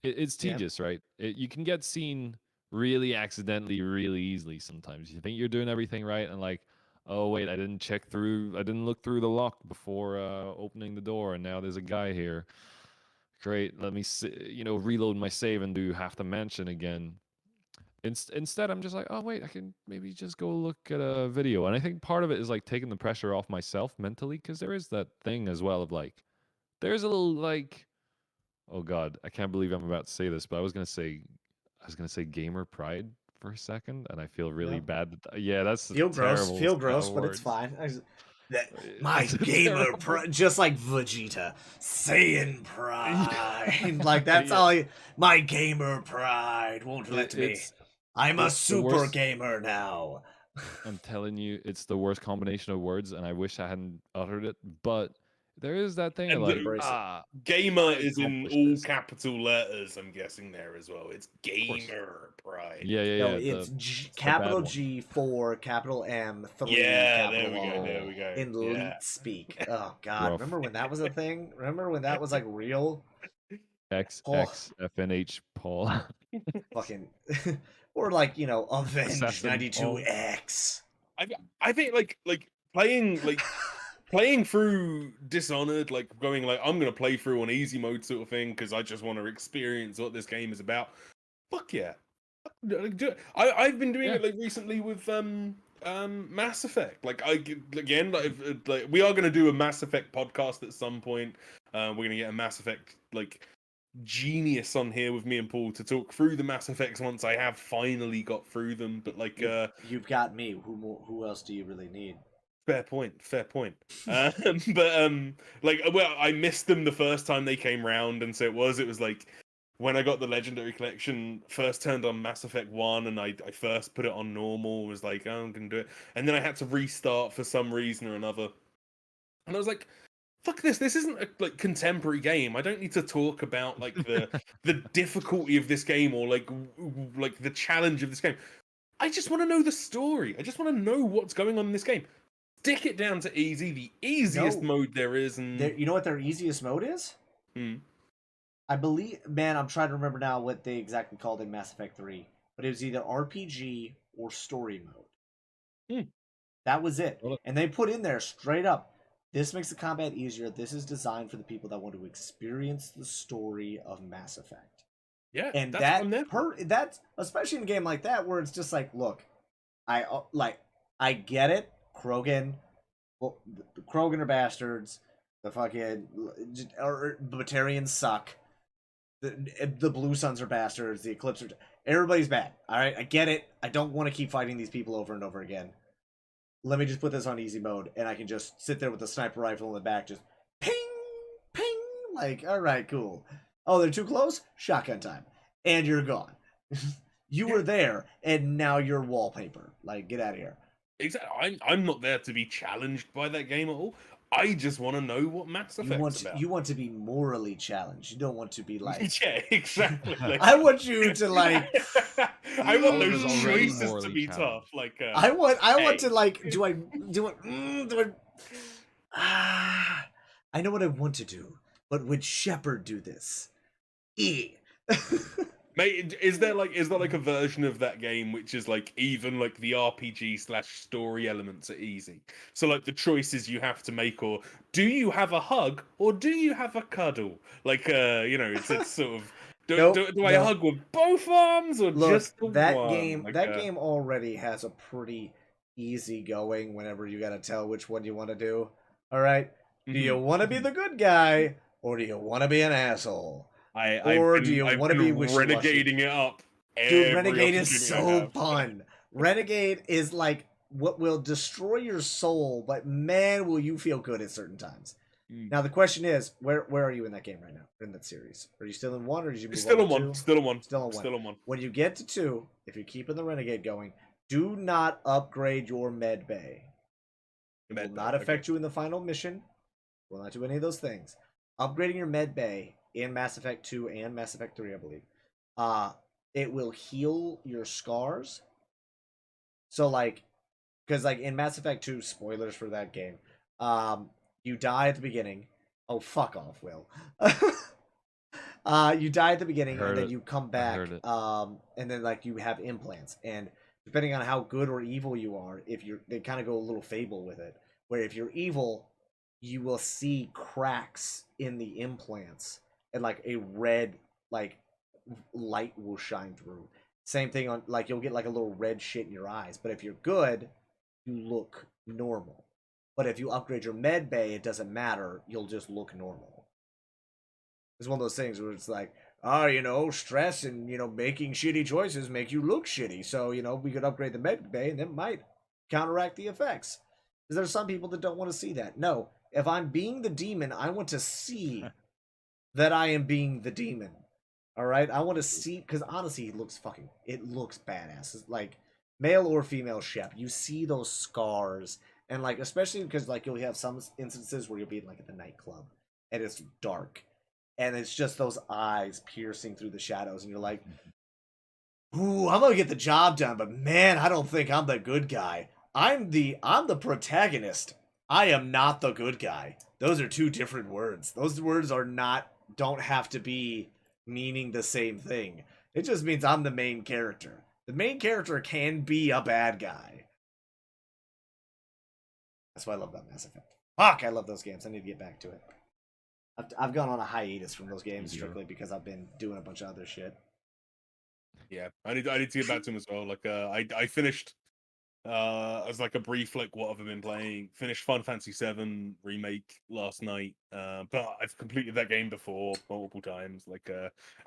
Yeah. tedious, right? You can get seen really accidentally, really easily sometimes. You think you're doing everything right, and like, oh wait, I didn't look through the lock before opening the door, and now there's a guy here. Great, let me reload my save and do half the mansion again. Instead, I'm just like, oh wait, I can maybe just go look at a video. And I think part of it is like taking the pressure off myself mentally, because there is that thing as well of like, there's a little like, oh god, I can't believe I'm about to say this, but I was gonna say gamer pride for a second, and I feel really No. bad. Yeah, that's a terrible Feel set of gross, but it's words. fine. My It's a gamer terrible. pride, just like Vegeta, Saiyan pride. Like that's Yeah, all. My gamer pride won't let me. it's I'm a it's the super worst. gamer now. I'm telling you, it's the worst combination of words, and I wish I hadn't uttered it. But there is that thing of And like, Embrace it. gamer I is in accomplished all this. capital letters, I'm guessing there as well. It's Of course. gamer pride. Yeah, yeah, No, yeah. it's It's the bad capital one. G 4, capital M 3, Yeah, there capital we go. O There Oh, we go. in Yeah. leet speak. Oh God, rough. remember when that was a thing? Remember when that was like real? Oh, FNHPaul. fucking, or like Avenge Assassin Paul. 92X. I I think playing through Dishonored, like going like I'm gonna play through on easy mode sort of thing because I just want to experience what this game is about. Fuck yeah. I've been doing Yeah. it like recently with Mass Effect. Like again like we are gonna do a Mass Effect podcast at some point. We're gonna get a Mass Effect like genius on here with me and Paul to talk through the Mass Effects once I have finally got through them. But like You've got me. Who else do you really need? fair point, fair point. Like well, I missed them the first time they came round, and so it was like when I got the Legendary Collection, first turned on Mass Effect 1, and I first put it on normal, was like, oh, I'm gonna do it. And then I had to restart for some reason or another. And I was like, fuck this. This isn't a like contemporary game. I don't need to talk about like the difficulty of this game or like the challenge of this game. I just want to know the story. I just want to know what's going on in this game. Stick it down to easy, the easiest mode there is, and you know what their easiest mode is? I believe, man, I'm trying to remember now what they exactly called in Mass Effect 3, but it was either RPG or story mode. That was it. And they put in there straight up, this makes the combat easier. This is designed for the people that want to experience the story of Mass Effect. Yeah, and that's especially in a game like that where it's just like, look, I get it. Krogan, well, the Krogan are bastards. The fucking Batarians suck. The Blue Suns are bastards. The Eclipse are... Everybody's bad. All right, I get it. I don't want to keep fighting these people over and over again. Let me just put this on easy mode, and I can just sit there with the sniper rifle in the back, just ping, ping. Like, all right, cool. Oh, they're too close? Shotgun time. And you're gone. You were there, and now you're wallpaper. Like, get out of here. Exactly. I'm not there to be challenged by that game at all. I just want to know what Mass Effect's about. You want to be morally challenged. You don't want to be like... Yeah, exactly. Like... I want you to like... I want those choices to be tough. Like, I want to like... Do I... I know what I want to do, but would Shepard do this? Mate, is there like a version of that game which is like even like the RPG/story elements are easy? So like the choices you have to make, or do you have a hug or do you have a cuddle? Like it's sort of do I hug with both arms or just the one? Like, that game already has a pretty easy going whenever you gotta tell which one you want to do. All right, do you want to be the good guy or do you want to be an asshole? Do you want to be renegading it up? Dude, Renegade is so fun. Renegade is like what will destroy your soul, but man, will you feel good at certain times. Now the question is, where are you in that game right now? In that series, are you still in 1 or did you move Still on in 1. Still in 1. Still in 1. When you get to 2, if you're keeping the Renegade going, do not upgrade your med bay. It will not affect you in the final mission. Will not do any of those things. Upgrading your med bay in Mass Effect 2 and Mass Effect 3, I believe, it will heal your scars. So, like, because, like, in Mass Effect 2, spoilers for that game, you die at the beginning. Oh, fuck off, Will. You die at the beginning, and then you come back, and then, like, you have implants. And depending on how good or evil you are, they kind of go a little Fable with it, where if you're evil, you will see cracks in the implants, and like a red like light will shine through. Same thing on like you'll get like a little red shit in your eyes. But if you're good, you look normal. But if you upgrade your med bay, it doesn't matter. You'll just look normal. It's one of those things where it's like, stress and making shitty choices make you look shitty. So we could upgrade the med bay, and that might counteract the effects. Because there's some people that don't want to see that. No, if I'm being the demon, I want to see that I am being the demon. All right, I want to see, because honestly, it looks badass. It's like male or female Shep, you see those scars, and like especially because like you'll have some instances where you'll be like at the nightclub and it's dark, and it's just those eyes piercing through the shadows, and you're like, "Ooh, I'm gonna get the job done," but man, I don't think I'm the good guy. I'm the protagonist. I am not the good guy. Those are two different words. Those words don't have to be meaning the same thing. It just means I'm the main character. The main character can be a bad guy. That's why I love about Mass Effect. Fuck, I love those games. I need to get back to it. I've gone on a hiatus from those games strictly because I've been doing a bunch of other shit. Yeah, I need to get back to them as well. Like I finished as like a brief like what have I been playing, finished Final Fantasy VII remake last night, but I've completed that game before multiple times, like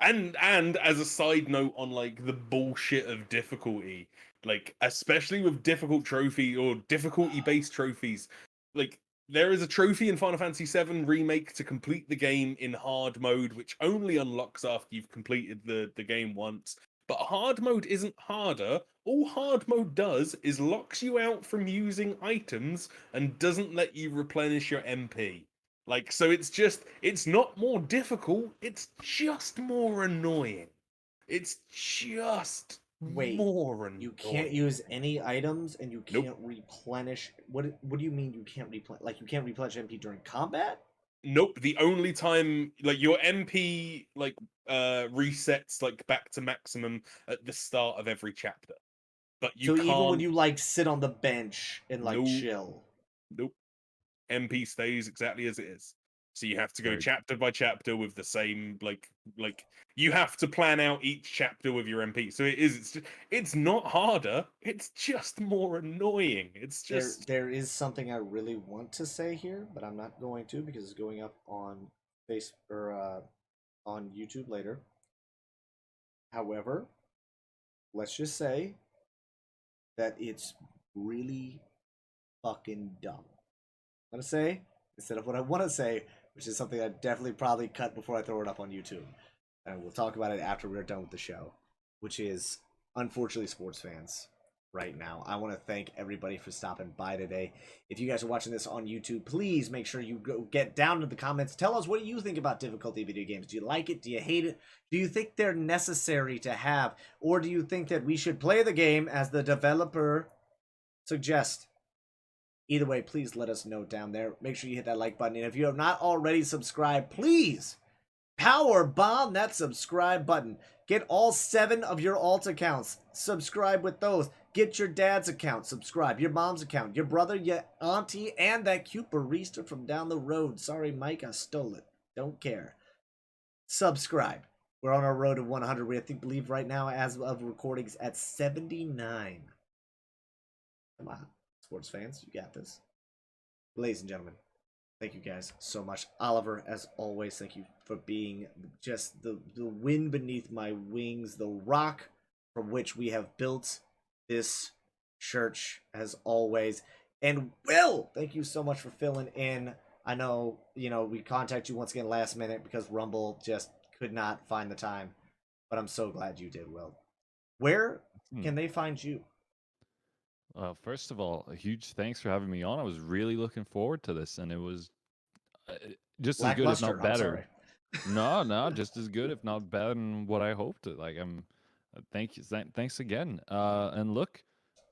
and as a side note on like the bullshit of difficulty, like especially with difficult trophy or difficulty based trophies, like there is a trophy in Final Fantasy VII remake to complete the game in hard mode, which only unlocks after you've completed the game once. But hard mode isn't harder. All hard mode does is locks you out from using items and doesn't let you replenish your MP. Like, so it's not more difficult, it's just more annoying. It's just Wait, more annoying. you can't use any items and you Nope. can't replenish. What do you mean you can't replenish? Like you can't replenish MP during combat? Nope. The only time like your MP resets like back to maximum at the start of every chapter. But you So even when can't you like sit on the bench and like Nope. chill. Nope. MP stays exactly as it is. So you have to go Very- chapter by chapter with the same like you have to plan out each chapter with your MP. So it's not harder, it's just more annoying. It's just There is something I really want to say here, but I'm not going to because it's going up on on YouTube later. However, let's just say that it's really fucking dumb. I'm gonna say instead of what I want to say, which is something I definitely probably cut before I throw it up on YouTube, and we'll talk about it after we're done with the show, which is unfortunately sports fans right now. I want to thank everybody for stopping by today. If you guys are watching this on YouTube, please make sure you go get down to the comments. Tell us what you think about difficulty video games. Do you like it? Do you hate it? Do you think they're necessary to have? Or do you think that we should play the game as the developer suggests? Either way, please let us know down there. Make sure you hit that like button. And if you have not already subscribed, please power bomb that subscribe button. Get all 7 of your alt accounts. Subscribe with those. Get your dad's account. Subscribe. Your mom's account. Your brother, your auntie, and that cute barista from down the road. Sorry, Mike, I stole it. Don't care. Subscribe. We're on our road to 100. We believe right now, as of recordings, at 79. Come on, sports fans. You got this. Ladies and gentlemen, thank you guys so much. Oliver, as always, thank you for being just the wind beneath my wings, the rock from which we have built this church, as always. And Will, thank you so much for filling in. I know, we contacted you once again last minute because Rumble just could not find the time. But I'm so glad you did, Will. Where can they find you? First of all, a huge thanks for having me on. I was really looking forward to this, and it was just as good, if not better. No, just as good, if not better than what I hoped. Like thank you, thanks again. And look,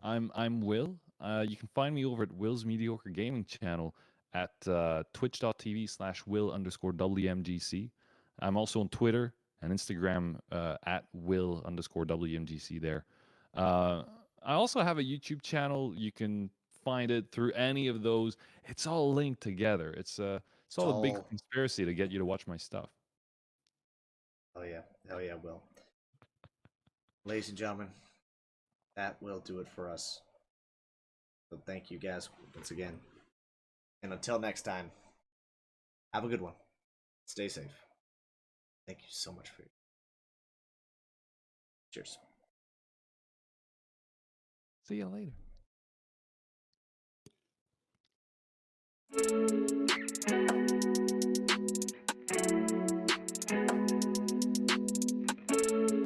I'm Will. You can find me over at Will's Mediocre Gaming channel at twitch.tv/Will_WMGC. I'm also on Twitter and Instagram at Will_WMGC there. I also have a YouTube channel. You can find it through any of those. It's all linked together. It's all a big conspiracy to get you to watch my stuff. Oh yeah, Will. Ladies and gentlemen, that will do it for us. So thank you guys once again. And until next time, have a good one. Stay safe. Thank you so much for your cheers. See you later.